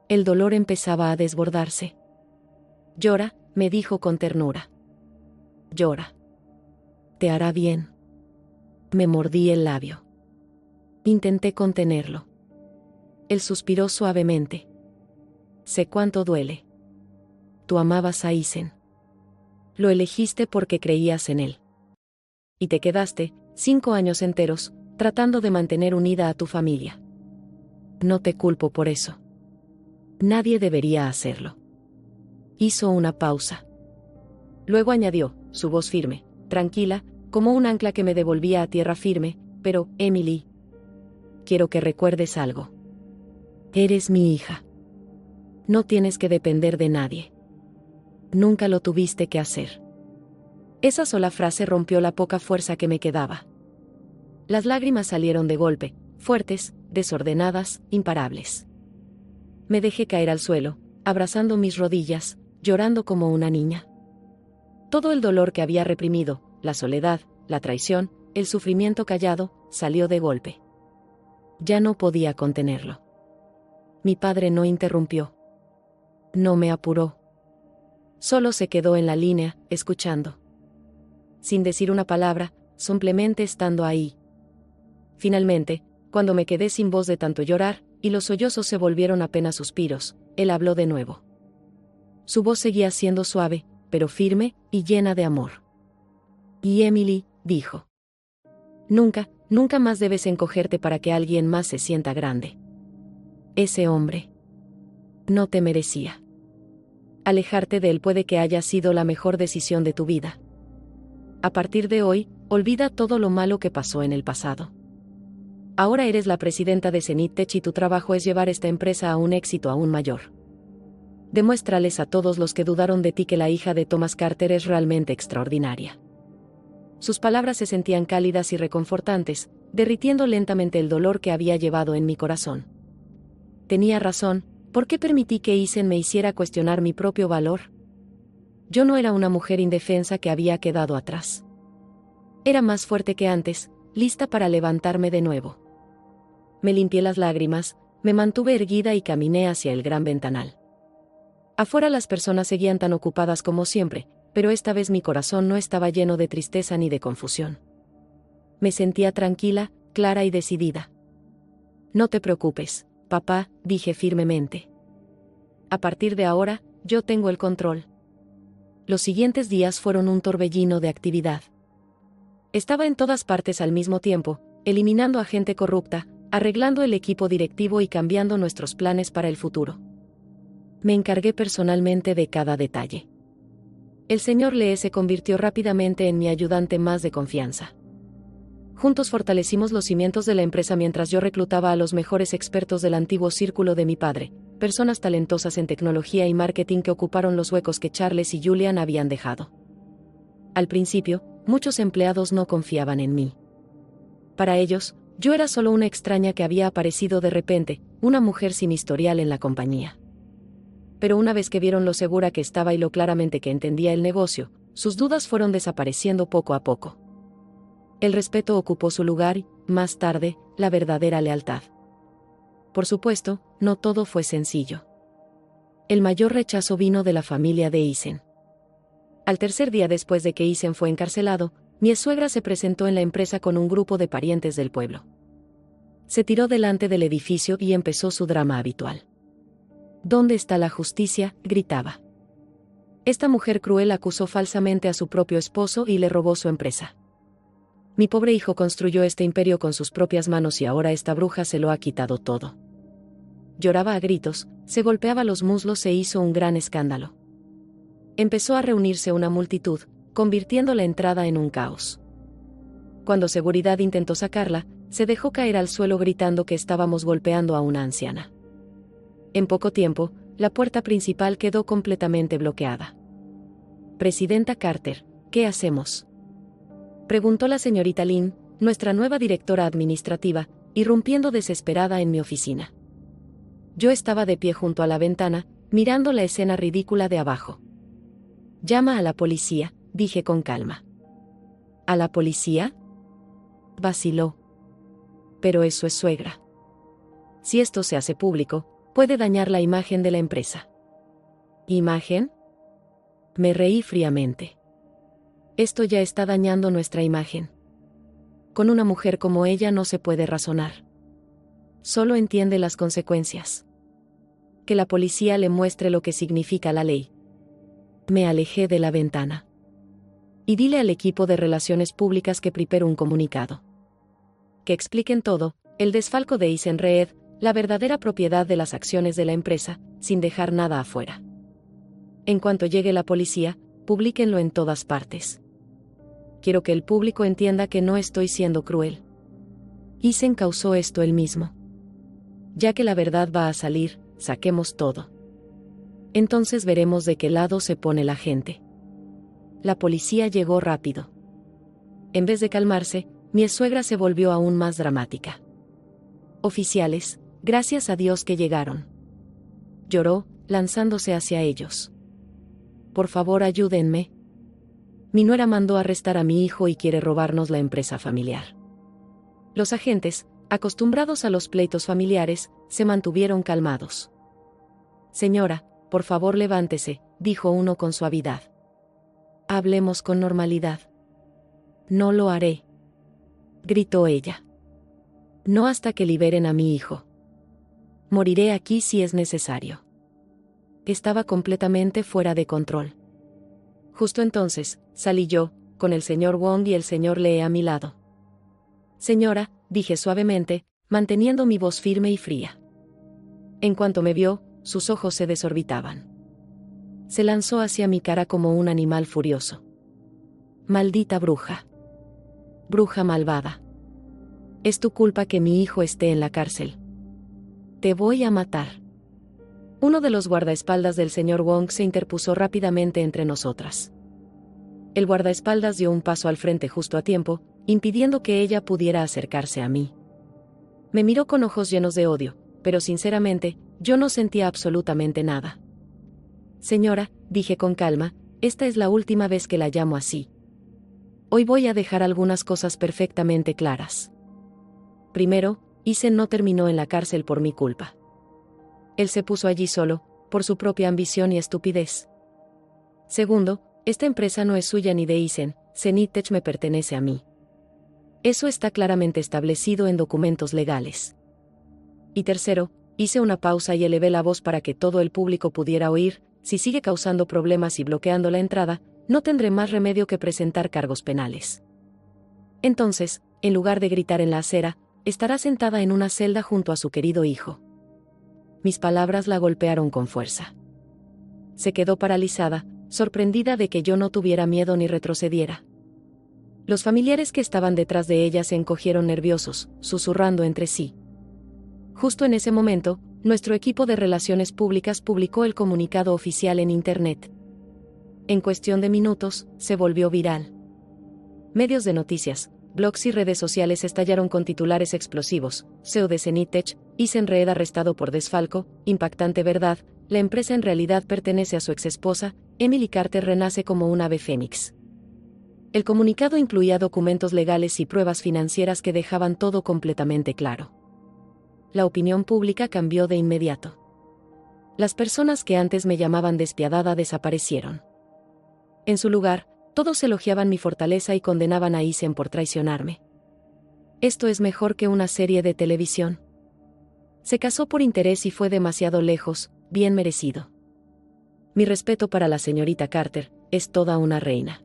El dolor empezaba a desbordarse. Llora, me dijo con ternura. Llora. Te hará bien. Me mordí el labio. Intenté contenerlo. Él suspiró suavemente. Sé cuánto duele. Tú amabas a Isen. Lo elegiste porque creías en él. Y te quedaste, 5 años enteros, tratando de mantener unida a tu familia. No te culpo por eso. Nadie debería hacerlo. Hizo una pausa. Luego añadió, su voz firme, tranquila, como un ancla que me devolvía a tierra firme, pero, Emily, quiero que recuerdes algo. Eres mi hija. No tienes que depender de nadie. Nunca lo tuviste que hacer. Esa sola frase rompió la poca fuerza que me quedaba. Las lágrimas salieron de golpe, fuertes, desordenadas, imparables. Me dejé caer al suelo, abrazando mis rodillas, llorando como una niña. Todo el dolor que había reprimido, la soledad, la traición, el sufrimiento callado, salió de golpe. Ya no podía contenerlo. Mi padre no interrumpió. No me apuró. Solo se quedó en la línea, escuchando. Sin decir una palabra, simplemente estando ahí. Finalmente, cuando me quedé sin voz de tanto llorar, y los sollozos se volvieron apenas suspiros, él habló de nuevo. Su voz seguía siendo suave, pero firme, y llena de amor. Y Emily, dijo. Nunca más debes encogerte para que alguien más se sienta grande. Ese hombre no te merecía. Alejarte de él puede que haya sido la mejor decisión de tu vida. A partir de hoy, olvida todo lo malo que pasó en el pasado. Ahora eres la presidenta de Zenith Tech y tu trabajo es llevar esta empresa a un éxito aún mayor. Demuéstrales a todos los que dudaron de ti que la hija de Thomas Carter es realmente extraordinaria. Sus palabras se sentían cálidas y reconfortantes, derritiendo lentamente el dolor que había llevado en mi corazón. Tenía razón, ¿por qué permití que Isen me hiciera cuestionar mi propio valor? Yo no era una mujer indefensa que había quedado atrás. Era más fuerte que antes, lista para levantarme de nuevo. Me limpié las lágrimas, me mantuve erguida y caminé hacia el gran ventanal. Afuera las personas seguían tan ocupadas como siempre, pero esta vez mi corazón no estaba lleno de tristeza ni de confusión. Me sentía tranquila, clara y decidida. No te preocupes, papá, dije firmemente. A partir de ahora, yo tengo el control. Los siguientes días fueron un torbellino de actividad. Estaba en todas partes al mismo tiempo, eliminando a gente corrupta, arreglando el equipo directivo y cambiando nuestros planes para el futuro. Me encargué personalmente de cada detalle. El señor Lee se convirtió rápidamente en mi ayudante más de confianza. Juntos fortalecimos los cimientos de la empresa mientras yo reclutaba a los mejores expertos del antiguo círculo de mi padre, personas talentosas en tecnología y marketing que ocuparon los huecos que Charles y Julian habían dejado. Al principio, muchos empleados no confiaban en mí. Para ellos, yo era solo una extraña que había aparecido de repente, una mujer sin historial en la compañía. pero una vez que vieron lo segura que estaba y lo claramente que entendía el negocio, sus dudas fueron desapareciendo poco a poco. El respeto ocupó su lugar y, más tarde, la verdadera lealtad. Por supuesto, no todo fue sencillo. El mayor rechazo vino de la familia de Isen. Al tercer día después de que Isen fue encarcelado, mi suegra se presentó en la empresa con un grupo de parientes del pueblo. Se tiró delante del edificio y empezó su drama habitual. ¿Dónde está la justicia?, gritaba. Esta mujer cruel acusó falsamente a su propio esposo y le robó su empresa. Mi pobre hijo construyó este imperio con sus propias manos y ahora esta bruja se lo ha quitado todo. Lloraba a gritos, se golpeaba los muslos e hizo un gran escándalo. Empezó a reunirse una multitud, convirtiendo la entrada en un caos. Cuando seguridad intentó sacarla, se dejó caer al suelo gritando que estábamos golpeando a una anciana. En poco tiempo, la puerta principal quedó completamente bloqueada. Presidenta Carter, ¿qué hacemos?, preguntó la señorita Lynn, nuestra nueva directora administrativa, irrumpiendo desesperada en mi oficina. Yo estaba de pie junto a la ventana, mirando la escena ridícula de abajo. Llama a la policía, dije con calma. ¿A la policía?, vaciló. Pero es su suegra. Si esto se hace público, puede dañar la imagen de la empresa. ¿Imagen? Me reí fríamente. Esto ya está dañando nuestra imagen. Con una mujer como ella no se puede razonar. Solo entiende las consecuencias. Que la policía le muestre lo que significa la ley. Me alejé de la ventana. Y dile al equipo de relaciones públicas que prepare un comunicado. Que expliquen todo, el desfalco de Isen Reed, la verdadera propiedad de las acciones de la empresa, sin dejar nada afuera. En cuanto llegue la policía, publíquenlo en todas partes. Quiero que el público entienda que no estoy siendo cruel. Isen causó esto él mismo. Ya que la verdad va a salir, saquemos todo. Entonces veremos de qué lado se pone la gente. La policía llegó rápido. En vez de calmarse, mi suegra se volvió aún más dramática. Oficiales, gracias a Dios que llegaron. Lloró, lanzándose hacia ellos. Por favor, ayúdenme. Mi nuera mandó arrestar a mi hijo y quiere robarnos la empresa familiar. Los agentes, acostumbrados a los pleitos familiares, se mantuvieron calmados. Señora, por favor levántese, dijo uno con suavidad. Hablemos con normalidad. No lo haré, gritó ella. No hasta que liberen a mi hijo. Moriré aquí si es necesario. Estaba completamente fuera de control. Justo entonces, salí yo, con el señor Wong y el señor Lee a mi lado. Señora, dije suavemente, manteniendo mi voz firme y fría. En cuanto me vio, sus ojos se desorbitaban. Se lanzó hacia mi cara como un animal furioso. Maldita bruja. Bruja malvada. Es tu culpa que mi hijo esté en la cárcel. Te voy a matar. Uno de los guardaespaldas del señor Wong se interpuso rápidamente entre nosotras. El guardaespaldas dio un paso al frente justo a tiempo, impidiendo que ella pudiera acercarse a mí. Me miró con ojos llenos de odio, pero sinceramente, yo no sentía absolutamente nada. Señora, dije con calma, esta es la última vez que la llamo así. Hoy voy a dejar algunas cosas perfectamente claras. Primero, Isen no terminó en la cárcel por mi culpa. Él se puso allí solo, por su propia ambición y estupidez. Segundo, esta empresa no es suya ni de Isen, Zenitech me pertenece a mí. Eso está claramente establecido en documentos legales. Y tercero, hice una pausa y elevé la voz para que todo el público pudiera oír, si sigue causando problemas y bloqueando la entrada, no tendré más remedio que presentar cargos penales. Entonces, en lugar de gritar en la acera, estará sentada en una celda junto a su querido hijo. Mis palabras la golpearon con fuerza. Se quedó paralizada, sorprendida de que yo no tuviera miedo ni retrocediera. Los familiares que estaban detrás de ella se encogieron nerviosos, susurrando entre sí. Justo en ese momento, nuestro equipo de relaciones públicas publicó el comunicado oficial en Internet. En cuestión de minutos, se volvió viral. Medios de noticias, blogs y redes sociales estallaron con titulares explosivos: CEO de Zenitech, Isen Reed arrestado por desfalco, impactante verdad, la empresa en realidad pertenece a su exesposa, Emily Carter renace como un ave fénix. El comunicado incluía documentos legales y pruebas financieras que dejaban todo completamente claro. La opinión pública cambió de inmediato. Las personas que antes me llamaban despiadada desaparecieron. En su lugar, todos elogiaban mi fortaleza y condenaban a Eisen por traicionarme. Esto es mejor que una serie de televisión. Se casó por interés y fue demasiado lejos, bien merecido. Mi respeto para la señorita Carter, es toda una reina.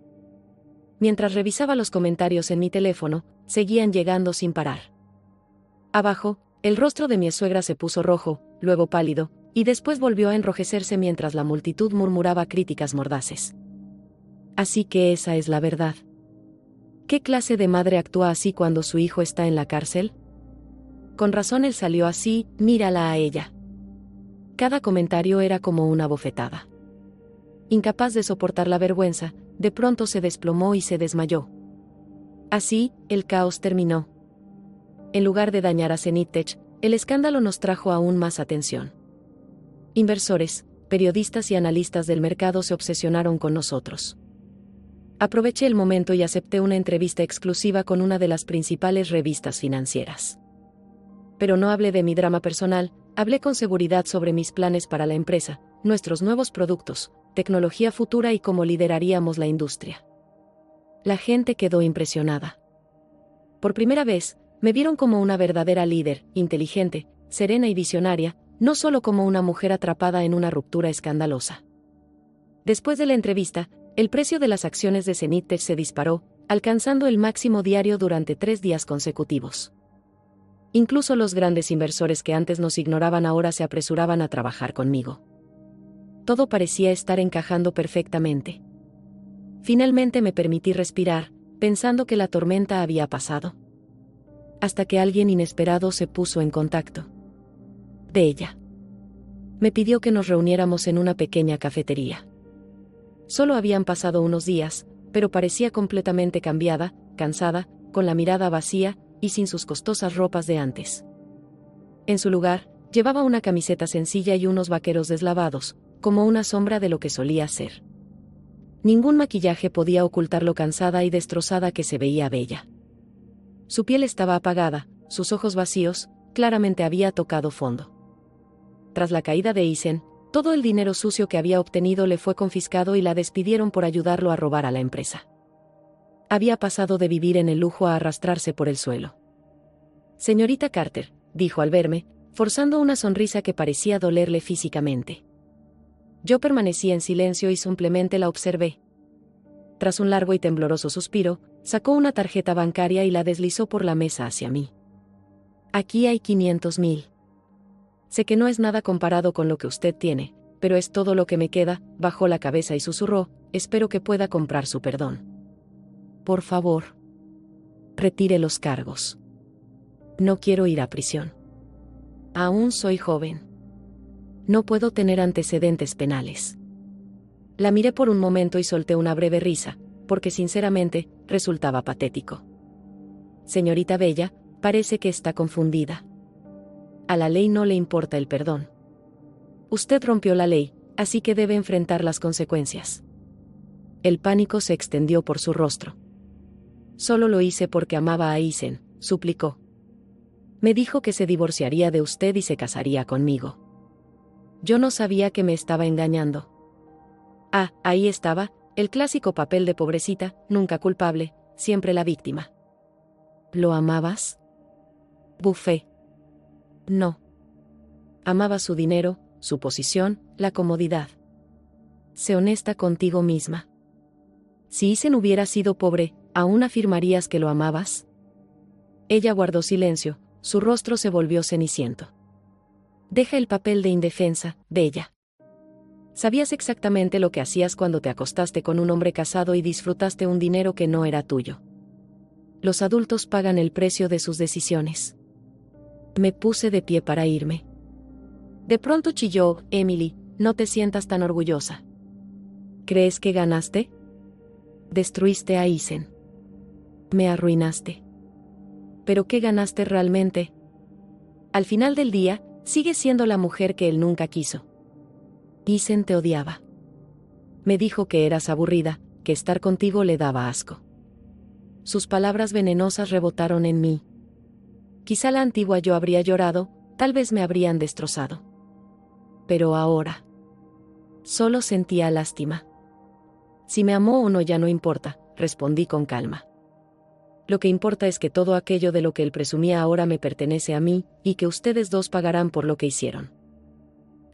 Mientras revisaba los comentarios en mi teléfono, seguían llegando sin parar. Abajo, el rostro de mi suegra se puso rojo, luego pálido, y después volvió a enrojecerse mientras la multitud murmuraba críticas mordaces. Así que esa es la verdad. ¿Qué clase de madre actúa así cuando su hijo está en la cárcel? Con razón él salió así, mírala a ella. Cada comentario era como una bofetada. Incapaz de soportar la vergüenza, de pronto se desplomó y se desmayó. Así, el caos terminó. En lugar de dañar a Zenith, el escándalo nos trajo aún más atención. Inversores, periodistas y analistas del mercado se obsesionaron con nosotros. Aproveché el momento y acepté una entrevista exclusiva con una de las principales revistas financieras. Pero no hablé de mi drama personal, hablé con seguridad sobre mis planes para la empresa, nuestros nuevos productos, tecnología futura y cómo lideraríamos la industria. La gente quedó impresionada. Por primera vez, me vieron como una verdadera líder, inteligente, serena y visionaria, no solo como una mujer atrapada en una ruptura escandalosa. Después de la entrevista, el precio de las acciones de Zenith se disparó, alcanzando el máximo diario durante 3 días consecutivos. Incluso los grandes inversores que antes nos ignoraban ahora se apresuraban a trabajar conmigo. Todo parecía estar encajando perfectamente. Finalmente me permití respirar, pensando que la tormenta había pasado. Hasta que alguien inesperado se puso en contacto. Bella. Me pidió que nos reuniéramos en una pequeña cafetería. Solo habían pasado unos días, pero parecía completamente cambiada, cansada, con la mirada vacía, y sin sus costosas ropas de antes. En su lugar, llevaba una camiseta sencilla y unos vaqueros deslavados, como una sombra de lo que solía ser. Ningún maquillaje podía ocultar lo cansada y destrozada que se veía Bella. Su piel estaba apagada, sus ojos vacíos, claramente había tocado fondo. Tras la caída de Eisen, todo el dinero sucio que había obtenido le fue confiscado y la despidieron por ayudarlo a robar a la empresa. Había pasado de vivir en el lujo a arrastrarse por el suelo. Señorita Carter, dijo al verme, forzando una sonrisa que parecía dolerle físicamente. Yo permanecí en silencio y simplemente la observé. Tras un largo y tembloroso suspiro, sacó una tarjeta bancaria y la deslizó por la mesa hacia mí. Aquí hay 500.000. Sé que no es nada comparado con lo que usted tiene, pero es todo lo que me queda, bajó la cabeza y susurró, espero que pueda comprar su perdón. Por favor. Retire los cargos. No quiero ir a prisión. Aún soy joven. No puedo tener antecedentes penales. La miré por un momento y solté una breve risa, porque sinceramente, resultaba patético. Señorita Bella, parece que está confundida. A la ley no le importa el perdón. Usted rompió la ley, así que debe enfrentar las consecuencias. El pánico se extendió por su rostro. Solo lo hice porque amaba a Eisen, suplicó. Me dijo que se divorciaría de usted y se casaría conmigo. Yo no sabía que me estaba engañando. Ah, ahí estaba, el clásico papel de pobrecita, nunca culpable, siempre la víctima. ¿Lo amabas? Bufé. No. Amaba su dinero, su posición, la comodidad. Sé honesta contigo misma. Si Eisen hubiera sido pobre, ¿aún afirmarías que lo amabas? Ella guardó silencio, su rostro se volvió ceniciento. Deja el papel de indefensa, Bella. Sabías exactamente lo que hacías cuando te acostaste con un hombre casado y disfrutaste un dinero que no era tuyo. Los adultos pagan el precio de sus decisiones. Me puse de pie para irme. De pronto chilló, Emily, no te sientas tan orgullosa. ¿Crees que ganaste? Destruiste a Eisen. Me arruinaste. ¿Pero qué ganaste realmente? Al final del día, sigues siendo la mujer que él nunca quiso. Isen te odiaba. Me dijo que eras aburrida, que estar contigo le daba asco. Sus palabras venenosas rebotaron en mí. Quizá la antigua yo habría llorado, tal vez me habrían destrozado. Pero ahora. Solo sentía lástima. Si me amó o no ya no importa, respondí con calma. Lo que importa es que todo aquello de lo que él presumía ahora me pertenece a mí, y que ustedes dos pagarán por lo que hicieron.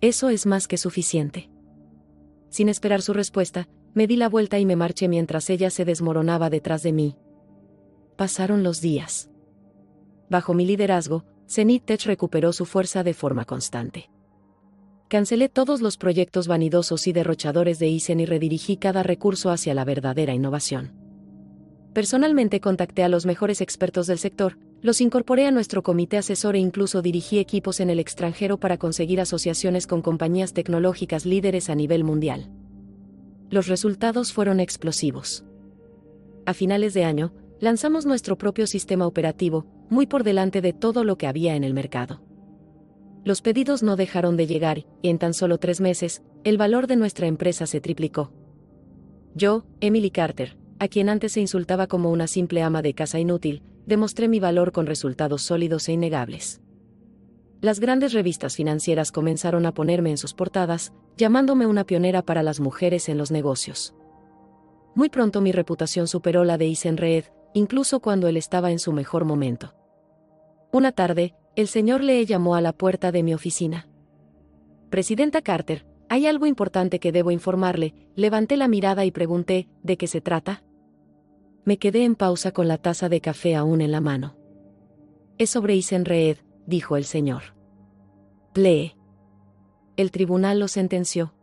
Eso es más que suficiente. Sin esperar su respuesta, me di la vuelta y me marché mientras ella se desmoronaba detrás de mí. Pasaron los días. Bajo mi liderazgo, Zenith Tech recuperó su fuerza de forma constante. Cancelé todos los proyectos vanidosos y derrochadores de Isen y redirigí cada recurso hacia la verdadera innovación. Personalmente contacté a los mejores expertos del sector, los incorporé a nuestro comité asesor e incluso dirigí equipos en el extranjero para conseguir asociaciones con compañías tecnológicas líderes a nivel mundial. Los resultados fueron explosivos. A finales de año, lanzamos nuestro propio sistema operativo, muy por delante de todo lo que había en el mercado. Los pedidos no dejaron de llegar, y en tan solo 3 meses, el valor de nuestra empresa se triplicó. Yo, Emily Carter, a quien antes se insultaba como una simple ama de casa inútil, demostré mi valor con resultados sólidos e innegables. Las grandes revistas financieras comenzaron a ponerme en sus portadas, llamándome una pionera para las mujeres en los negocios. Muy pronto mi reputación superó la de Isen Reed, incluso cuando él estaba en su mejor momento. Una tarde, el señor Lee llamó a la puerta de mi oficina. Presidenta Carter, hay algo importante que debo informarle. Levanté la mirada y pregunté, ¿de qué se trata? Me quedé en pausa con la taza de café aún en la mano. Es sobre Isen Reed, dijo el señor. Lee. El tribunal lo sentenció.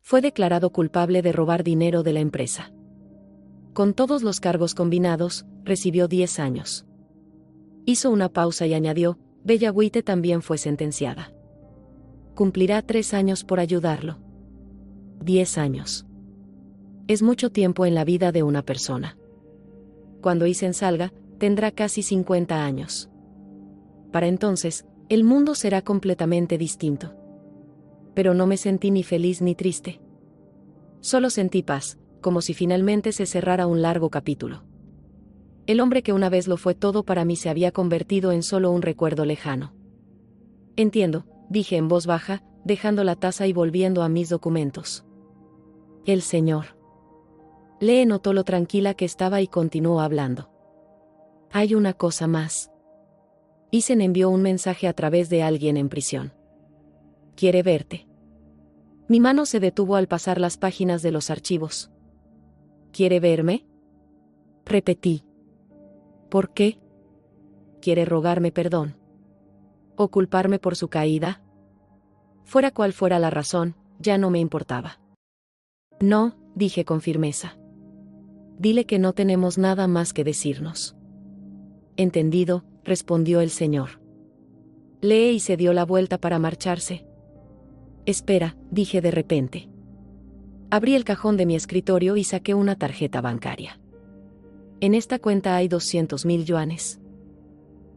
Fue declarado culpable de robar dinero de la empresa. Con todos los cargos combinados, recibió 10 años. Hizo una pausa y añadió, Bella Witte también fue sentenciada. Cumplirá 3 años por ayudarlo. 10 años. Es mucho tiempo en la vida de una persona. Cuando Isen salga, tendrá casi 50 años. Para entonces, el mundo será completamente distinto. Pero no me sentí ni feliz ni triste. Solo sentí paz, como si finalmente se cerrara un largo capítulo. El hombre que una vez lo fue todo para mí se había convertido en solo un recuerdo lejano. Entiendo, dije en voz baja, dejando la taza y volviendo a mis documentos. El señor Lee notó lo tranquila que estaba y continuó hablando. Hay una cosa más. Isen envió un mensaje a través de alguien en prisión. Quiere verte. Mi mano se detuvo al pasar las páginas de los archivos. ¿Quiere verme? Repetí. ¿Por qué? ¿Quiere rogarme perdón? ¿O culparme por su caída? Fuera cual fuera la razón, ya no me importaba. No, dije con firmeza. Dile que no tenemos nada más que decirnos. Entendido, respondió el señor. Lee y se dio la vuelta para marcharse. Espera, dije de repente. Abrí el cajón de mi escritorio y saqué una tarjeta bancaria. En esta cuenta hay 200.000 yuanes.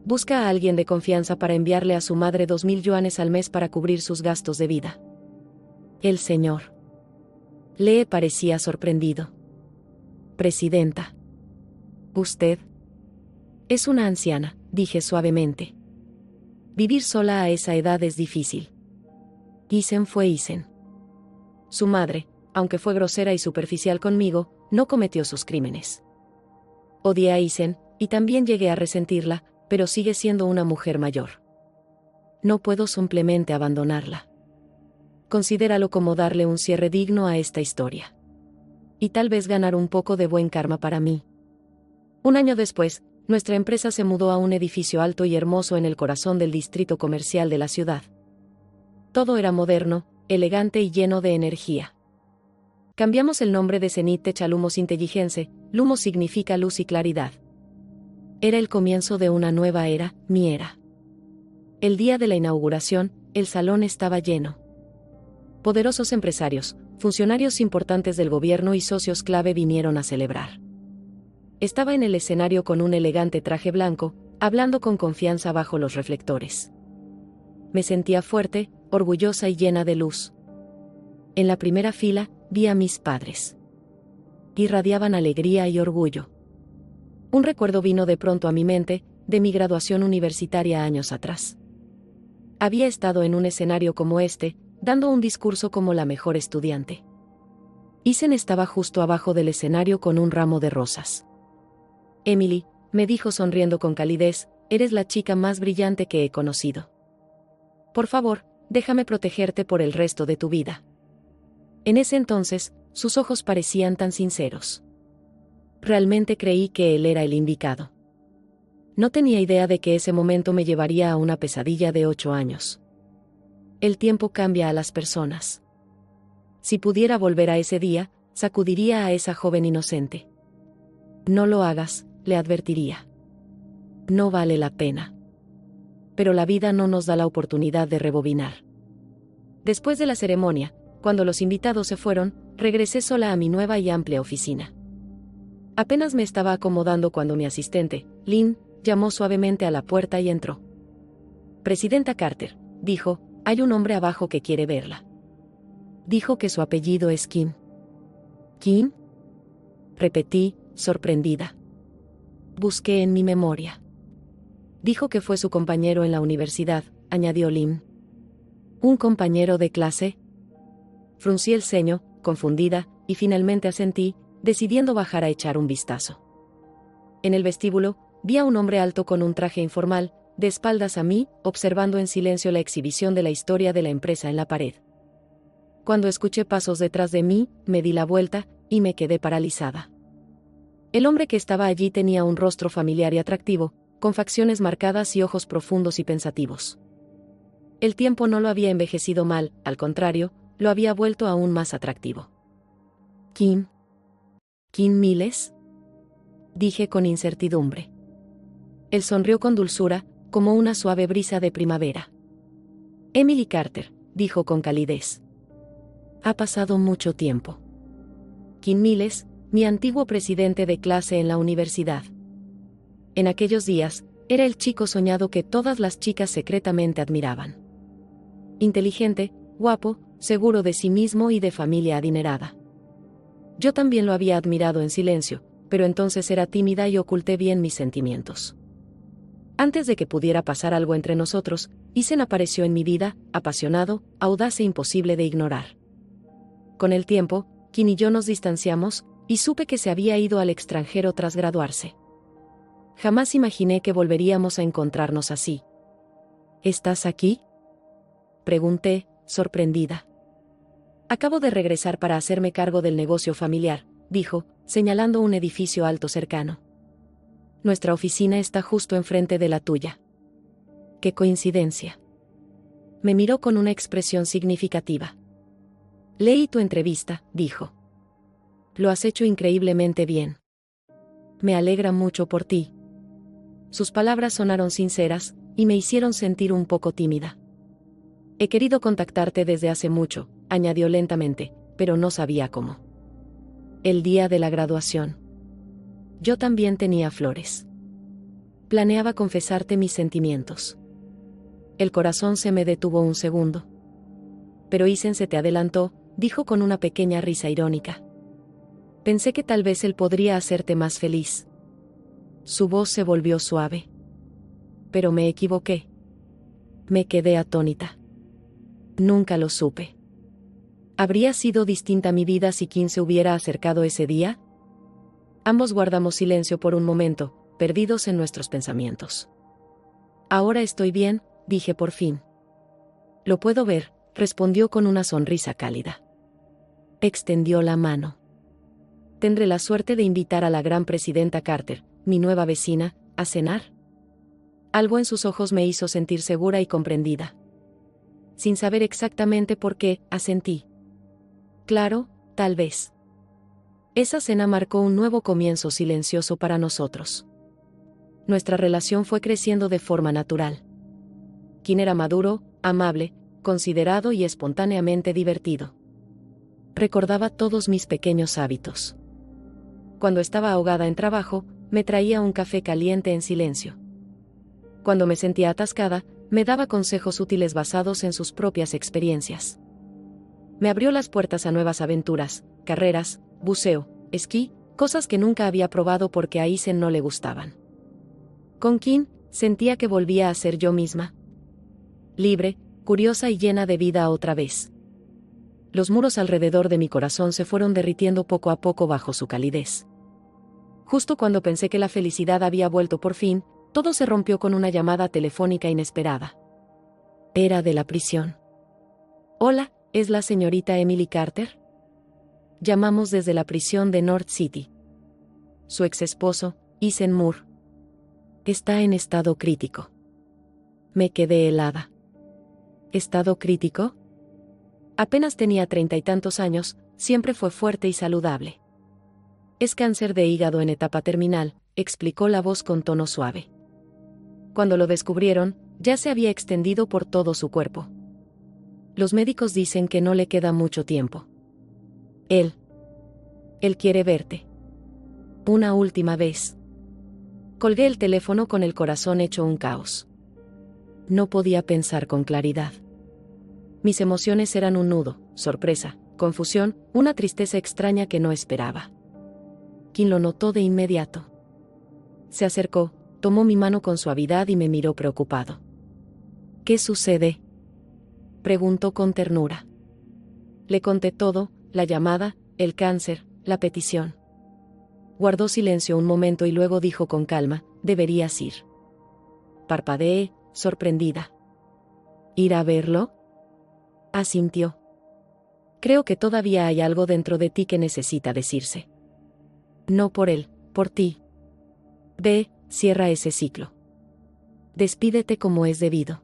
Busca a alguien de confianza para enviarle a su madre 2.000 yuanes al mes para cubrir sus gastos de vida. El señor Lee parecía sorprendido. Presidenta. ¿Usted? Es una anciana, dije suavemente. Vivir sola a esa edad es difícil. Isen fue Isen. Su madre, aunque fue grosera y superficial conmigo, no cometió sus crímenes. Odié a Isen, y también llegué a resentirla, pero sigue siendo una mujer mayor. No puedo simplemente abandonarla. Considéralo como darle un cierre digno a esta historia. Y tal vez ganar un poco de buen karma para mí. Un año después, nuestra empresa se mudó a un edificio alto y hermoso en el corazón del distrito comercial de la ciudad. Todo era moderno, elegante y lleno de energía. Cambiamos el nombre de Zenith Tech a Lumos Intelligense. Lumos significa luz y claridad. Era el comienzo de una nueva era, mi era. El día de la inauguración, el salón estaba lleno. Poderosos empresarios, funcionarios importantes del gobierno y socios clave vinieron a celebrar. Estaba en el escenario con un elegante traje blanco, hablando con confianza bajo los reflectores. Me sentía fuerte, orgullosa y llena de luz. En la primera fila, vi a mis padres. Irradiaban alegría y orgullo. Un recuerdo vino de pronto a mi mente, de mi graduación universitaria años atrás. Había estado en un escenario como este, dando un discurso como la mejor estudiante. Isen estaba justo abajo del escenario con un ramo de rosas. Emily, me dijo sonriendo con calidez, eres la chica más brillante que he conocido. Por favor, déjame protegerte por el resto de tu vida. En ese entonces, sus ojos parecían tan sinceros. Realmente creí que él era el indicado. No tenía idea de que ese momento me llevaría a una pesadilla de 8 años. El tiempo cambia a las personas. Si pudiera volver a ese día, sacudiría a esa joven inocente. No lo hagas, le advertiría. No vale la pena. Pero la vida no nos da la oportunidad de rebobinar. Después de la ceremonia, cuando los invitados se fueron, regresé sola a mi nueva y amplia oficina. Apenas me estaba acomodando cuando mi asistente, Lynn, llamó suavemente a la puerta y entró. Presidenta Carter, dijo, hay un hombre abajo que quiere verla. Dijo que su apellido es Kim. ¿Kim? Repetí, sorprendida. Busqué en mi memoria. Dijo que fue su compañero en la universidad, añadió Lynn. ¿Un compañero de clase? Fruncí el ceño, confundida, y finalmente asentí, decidiendo bajar a echar un vistazo. En el vestíbulo, vi a un hombre alto con un traje informal, de espaldas a mí, observando en silencio la exhibición de la historia de la empresa en la pared. Cuando escuché pasos detrás de mí, me di la vuelta, y me quedé paralizada. El hombre que estaba allí tenía un rostro familiar y atractivo, con facciones marcadas y ojos profundos y pensativos. El tiempo no lo había envejecido mal, al contrario, lo había vuelto aún más atractivo. ¿Kim? ¿Kim Miles? Dije con incertidumbre. Él sonrió con dulzura, como una suave brisa de primavera. Emily Carter, dijo con calidez. Ha pasado mucho tiempo. Kim Miles, mi antiguo presidente de clase en la universidad. En aquellos días, era el chico soñado que todas las chicas secretamente admiraban. Inteligente, guapo, seguro de sí mismo y de familia adinerada. Yo también lo había admirado en silencio, pero entonces era tímida y oculté bien mis sentimientos. Antes de que pudiera pasar algo entre nosotros, Isen apareció en mi vida, apasionado, audaz e imposible de ignorar. Con el tiempo, Kim y yo nos distanciamos, y supe que se había ido al extranjero tras graduarse. Jamás imaginé que volveríamos a encontrarnos así. ¿Estás aquí?, pregunté, sorprendida. Acabo de regresar para hacerme cargo del negocio familiar, dijo, señalando un edificio alto cercano. Nuestra oficina está justo enfrente de la tuya. ¡Qué coincidencia! Me miró con una expresión significativa. Leí tu entrevista, dijo. Lo has hecho increíblemente bien. Me alegra mucho por ti. Sus palabras sonaron sinceras, y me hicieron sentir un poco tímida. He querido contactarte desde hace mucho, añadió lentamente, pero no sabía cómo. El día de la graduación. Yo también tenía flores. Planeaba confesarte mis sentimientos. El corazón se me detuvo un segundo. Pero Isen se te adelantó, dijo con una pequeña risa irónica. Pensé que tal vez él podría hacerte más feliz. Su voz se volvió suave. Pero me equivoqué. Me quedé atónita. Nunca lo supe. ¿Habría sido distinta mi vida si Kim se hubiera acercado ese día? Ambos guardamos silencio por un momento, perdidos en nuestros pensamientos. Ahora estoy bien, dije por fin. Lo puedo ver, respondió con una sonrisa cálida. Extendió la mano. Tendré la suerte de invitar a la gran presidenta Carter, mi nueva vecina, a cenar. Algo en sus ojos me hizo sentir segura y comprendida. Sin saber exactamente por qué, asentí. Claro, tal vez. Esa cena marcó un nuevo comienzo silencioso para nosotros. Nuestra relación fue creciendo de forma natural. Kim era maduro, amable, considerado y espontáneamente divertido. Recordaba todos mis pequeños hábitos. Cuando estaba ahogada en trabajo, me traía un café caliente en silencio. Cuando me sentía atascada, me daba consejos útiles basados en sus propias experiencias. Me abrió las puertas a nuevas aventuras, carreras, buceo, esquí, cosas que nunca había probado porque a Isen no le gustaban. Con Kim, sentía que volvía a ser yo misma. Libre, curiosa y llena de vida otra vez. Los muros alrededor de mi corazón se fueron derritiendo poco a poco bajo su calidez. Justo cuando pensé que la felicidad había vuelto por fin, todo se rompió con una llamada telefónica inesperada. Era de la prisión. Hola, ¿es la señorita Emily Carter? Llamamos desde la prisión de North City. Su ex-esposo, Isen Moore, está en estado crítico. Me quedé helada. ¿Estado crítico? Apenas tenía 30 y tantos años, siempre fue fuerte y saludable. Es cáncer de hígado en etapa terminal, explicó la voz con tono suave. Cuando lo descubrieron, ya se había extendido por todo su cuerpo. Los médicos dicen que no le queda mucho tiempo. Él quiere verte. Una última vez. Colgué el teléfono con el corazón hecho un caos. No podía pensar con claridad. Mis emociones eran un nudo, sorpresa, confusión, una tristeza extraña que no esperaba. Kim lo notó de inmediato. Se acercó, tomó mi mano con suavidad y me miró preocupado. ¿Qué sucede?, preguntó con ternura. Le conté todo, la llamada, el cáncer, la petición. Guardó silencio un momento y luego dijo con calma, deberías ir. Parpadeé, sorprendida. ¿Ir a verlo? Asintió. Creo que todavía hay algo dentro de ti que necesita decirse. No por él, por ti. Ve, cierra ese ciclo. Despídete como es debido.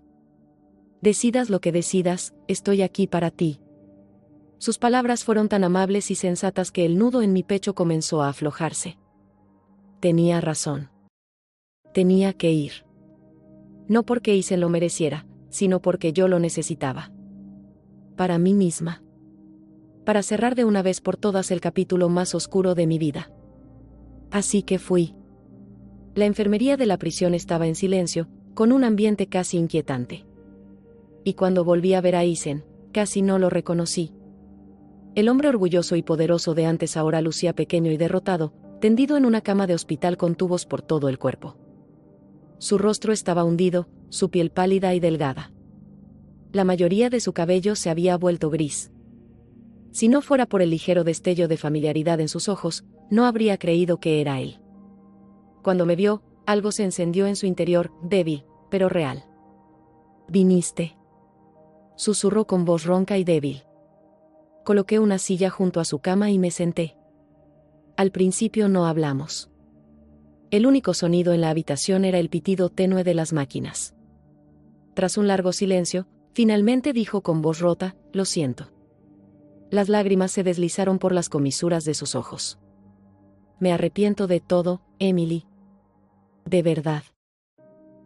Decidas lo que decidas, estoy aquí para ti. Sus palabras fueron tan amables y sensatas que el nudo en mi pecho comenzó a aflojarse. Tenía razón. Tenía que ir. No porque Isen lo mereciera, sino porque yo lo necesitaba. Para mí misma. Para cerrar de una vez por todas el capítulo más oscuro de mi vida. Así que fui. La enfermería de la prisión estaba en silencio, con un ambiente casi inquietante. Y cuando volví a ver a Isen, casi no lo reconocí. El hombre orgulloso y poderoso de antes ahora lucía pequeño y derrotado, tendido en una cama de hospital con tubos por todo el cuerpo. Su rostro estaba hundido, su piel pálida y delgada. La mayoría de su cabello se había vuelto gris. Si no fuera por el ligero destello de familiaridad en sus ojos, no habría creído que era él. Cuando me vio, algo se encendió en su interior, débil, pero real. «¿Viniste?», susurró con voz ronca y débil. Coloqué una silla junto a su cama y me senté. Al principio no hablamos. El único sonido en la habitación era el pitido tenue de las máquinas. Tras un largo silencio, finalmente dijo con voz rota, «Lo siento». Las lágrimas se deslizaron por las comisuras de sus ojos. «Me arrepiento de todo, Emily. De verdad.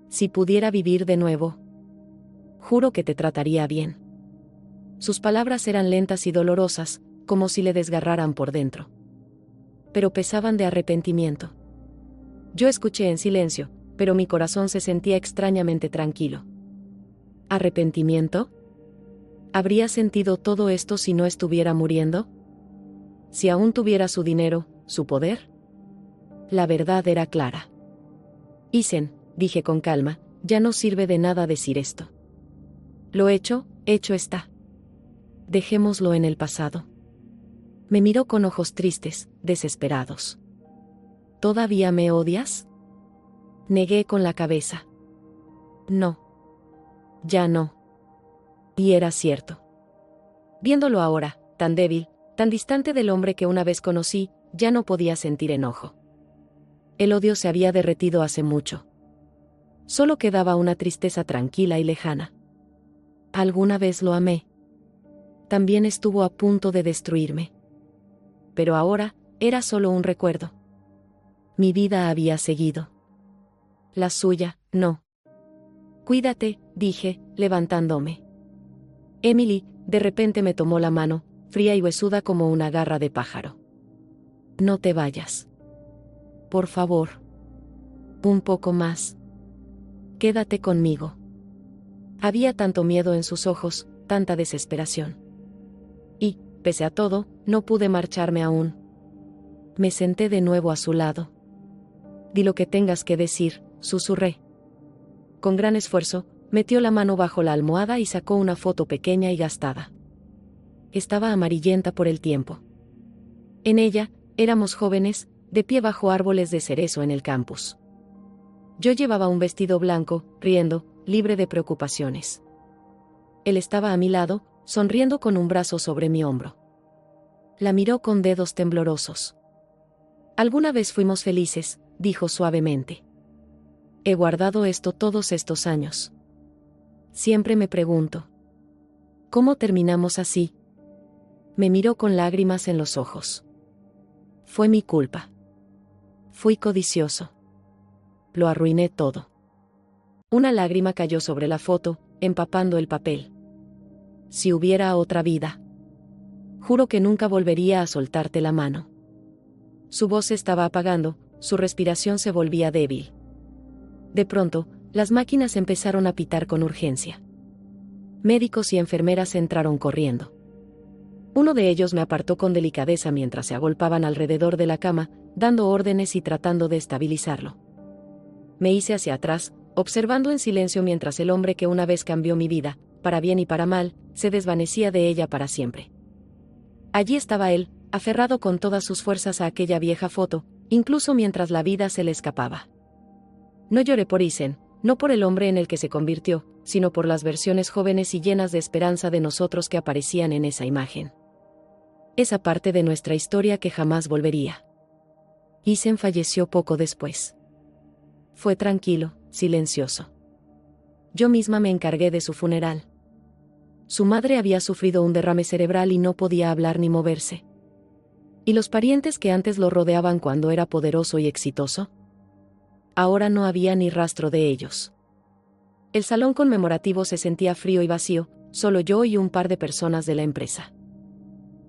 Si pudiera vivir de nuevo, juro que te trataría bien». Sus palabras eran lentas y dolorosas, como si le desgarraran por dentro. Pero pesaban de arrepentimiento. Yo escuché en silencio, pero mi corazón se sentía extrañamente tranquilo. ¿Arrepentimiento? ¿Habría sentido todo esto si no estuviera muriendo? ¿Si aún tuviera su dinero, su poder? La verdad era clara. Isen, dije con calma, ya no sirve de nada decir esto. Lo hecho está. Dejémoslo en el pasado. Me miró con ojos tristes, desesperados. ¿Todavía me odias? Negué con la cabeza. No. Ya no. Y era cierto. Viéndolo ahora, tan débil, tan distante del hombre que una vez conocí, ya no podía sentir enojo. El odio se había derretido hace mucho. Solo quedaba una tristeza tranquila y lejana. Alguna vez lo amé. También estuvo a punto de destruirme. Pero ahora, era solo un recuerdo. Mi vida había seguido. La suya, no. Cuídate, dije, levantándome. Emily, de repente me tomó la mano, fría y huesuda como una garra de pájaro. No te vayas. Por favor. Un poco más. Quédate conmigo. Había tanto miedo en sus ojos, tanta desesperación. Y, pese a todo, no pude marcharme aún. Me senté de nuevo a su lado. Di lo que tengas que decir, susurré. Con gran esfuerzo, metió la mano bajo la almohada y sacó una foto pequeña y gastada. Estaba amarillenta por el tiempo. En ella, éramos jóvenes, de pie bajo árboles de cerezo en el campus. Yo llevaba un vestido blanco, riendo, libre de preocupaciones. Él estaba a mi lado, sonriendo con un brazo sobre mi hombro. La miró con dedos temblorosos. «Alguna vez fuimos felices», dijo suavemente. «He guardado esto todos estos años. Siempre me pregunto, ¿cómo terminamos así?». Me miró con lágrimas en los ojos. «Fue mi culpa. Fui codicioso. Lo arruiné todo». Una lágrima cayó sobre la foto, empapando el papel. «Si hubiera otra vida. Juro que nunca volvería a soltarte la mano». Su voz se estaba apagando, su respiración se volvía débil. De pronto, las máquinas empezaron a pitar con urgencia. Médicos y enfermeras entraron corriendo. Uno de ellos me apartó con delicadeza mientras se agolpaban alrededor de la cama, dando órdenes y tratando de estabilizarlo. Me hice hacia atrás, observando en silencio mientras el hombre que una vez cambió mi vida, para bien y para mal, se desvanecía de ella para siempre. Allí estaba él, aferrado con todas sus fuerzas a aquella vieja foto, incluso mientras la vida se le escapaba. No lloré por Isen, no por el hombre en el que se convirtió, sino por las versiones jóvenes y llenas de esperanza de nosotros que aparecían en esa imagen. Esa parte de nuestra historia que jamás volvería. Isen falleció poco después. Fue tranquilo, silencioso. Yo misma me encargué de su funeral. Su madre había sufrido un derrame cerebral y no podía hablar ni moverse. ¿Y los parientes que antes lo rodeaban cuando era poderoso y exitoso? Ahora no había ni rastro de ellos. El salón conmemorativo se sentía frío y vacío, solo yo y un par de personas de la empresa.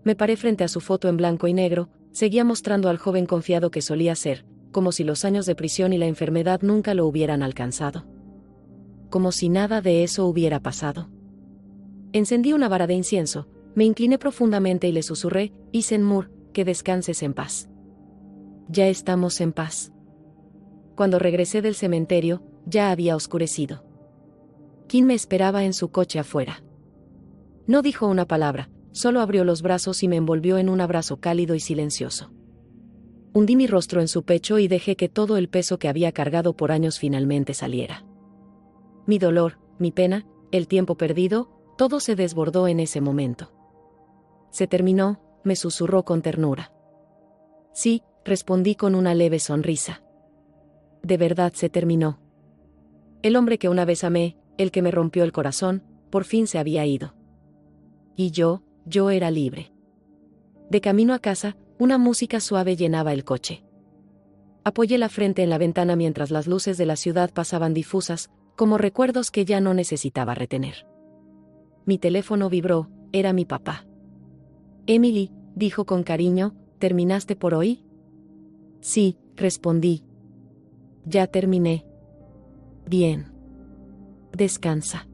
Me paré frente a su foto en blanco y negro, seguía mostrando al joven confiado que solía ser, como si los años de prisión y la enfermedad nunca lo hubieran alcanzado. Como si nada de eso hubiera pasado. Encendí una vara de incienso, me incliné profundamente y le susurré: «Isen Moore, que descanses en paz». Ya estamos en paz. Cuando regresé del cementerio, ya había oscurecido. Kim me esperaba en su coche afuera. No dijo una palabra, solo abrió los brazos y me envolvió en un abrazo cálido y silencioso. Hundí mi rostro en su pecho y dejé que todo el peso que había cargado por años finalmente saliera. Mi dolor, mi pena, el tiempo perdido, todo se desbordó en ese momento. «Se terminó», me susurró con ternura. «Sí», respondí con una leve sonrisa. «De verdad se terminó». El hombre que una vez amé, el que me rompió el corazón, por fin se había ido. Y yo era libre. De camino a casa, una música suave llenaba el coche. Apoyé la frente en la ventana mientras las luces de la ciudad pasaban difusas, como recuerdos que ya no necesitaba retener. Mi teléfono vibró, era mi papá. «Emily», dijo con cariño, «¿terminaste por hoy?». «Sí», respondí. «Ya terminé». «Bien. Descansa.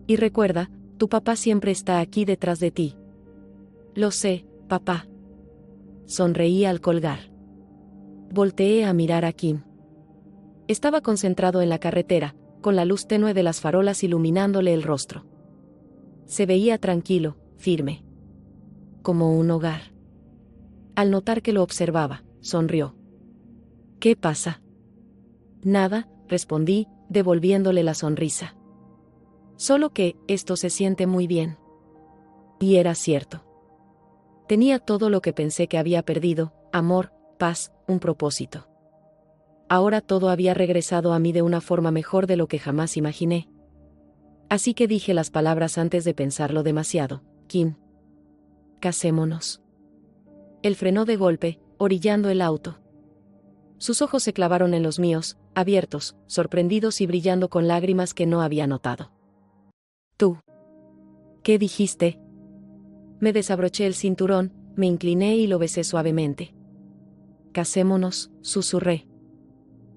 Y recuerda, tu papá siempre está aquí detrás de ti». «Lo sé, papá». Sonreí al colgar. Volteé a mirar a Kim. Estaba concentrado en la carretera, con la luz tenue de las farolas iluminándole el rostro. Se veía tranquilo, firme. Como un hogar. Al notar que lo observaba, sonrió. «¿Qué pasa?». «Nada», respondí, devolviéndole la sonrisa. «Solo que, esto se siente muy bien». Y era cierto. Tenía todo lo que pensé que había perdido: amor, paz, un propósito. Ahora todo había regresado a mí de una forma mejor de lo que jamás imaginé. Así que dije las palabras antes de pensarlo demasiado: «Kim, casémonos». Él frenó de golpe, orillando el auto. Sus ojos se clavaron en los míos, abiertos, sorprendidos y brillando con lágrimas que no había notado. «¿Tú? ¿Qué dijiste?». Me desabroché el cinturón, me incliné y lo besé suavemente. «Casémonos», susurré.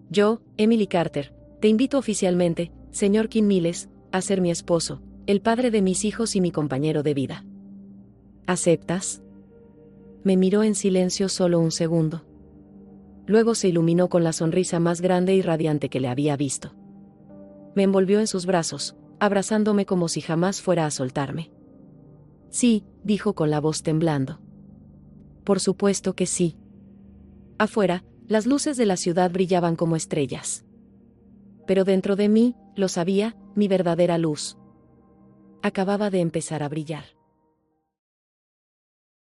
«Yo, Emily Carter, te invito oficialmente, señor Kim Miles, a ser mi esposo, el padre de mis hijos y mi compañero de vida». ¿Aceptas? Me miró en silencio solo un segundo. Luego se iluminó con la sonrisa más grande y radiante que le había visto. Me envolvió en sus brazos, abrazándome como si jamás fuera a soltarme. Sí, dijo con la voz temblando. Por supuesto que sí. Afuera, las luces de la ciudad brillaban como estrellas. Pero dentro de mí, lo sabía, mi verdadera luz acababa de empezar a brillar.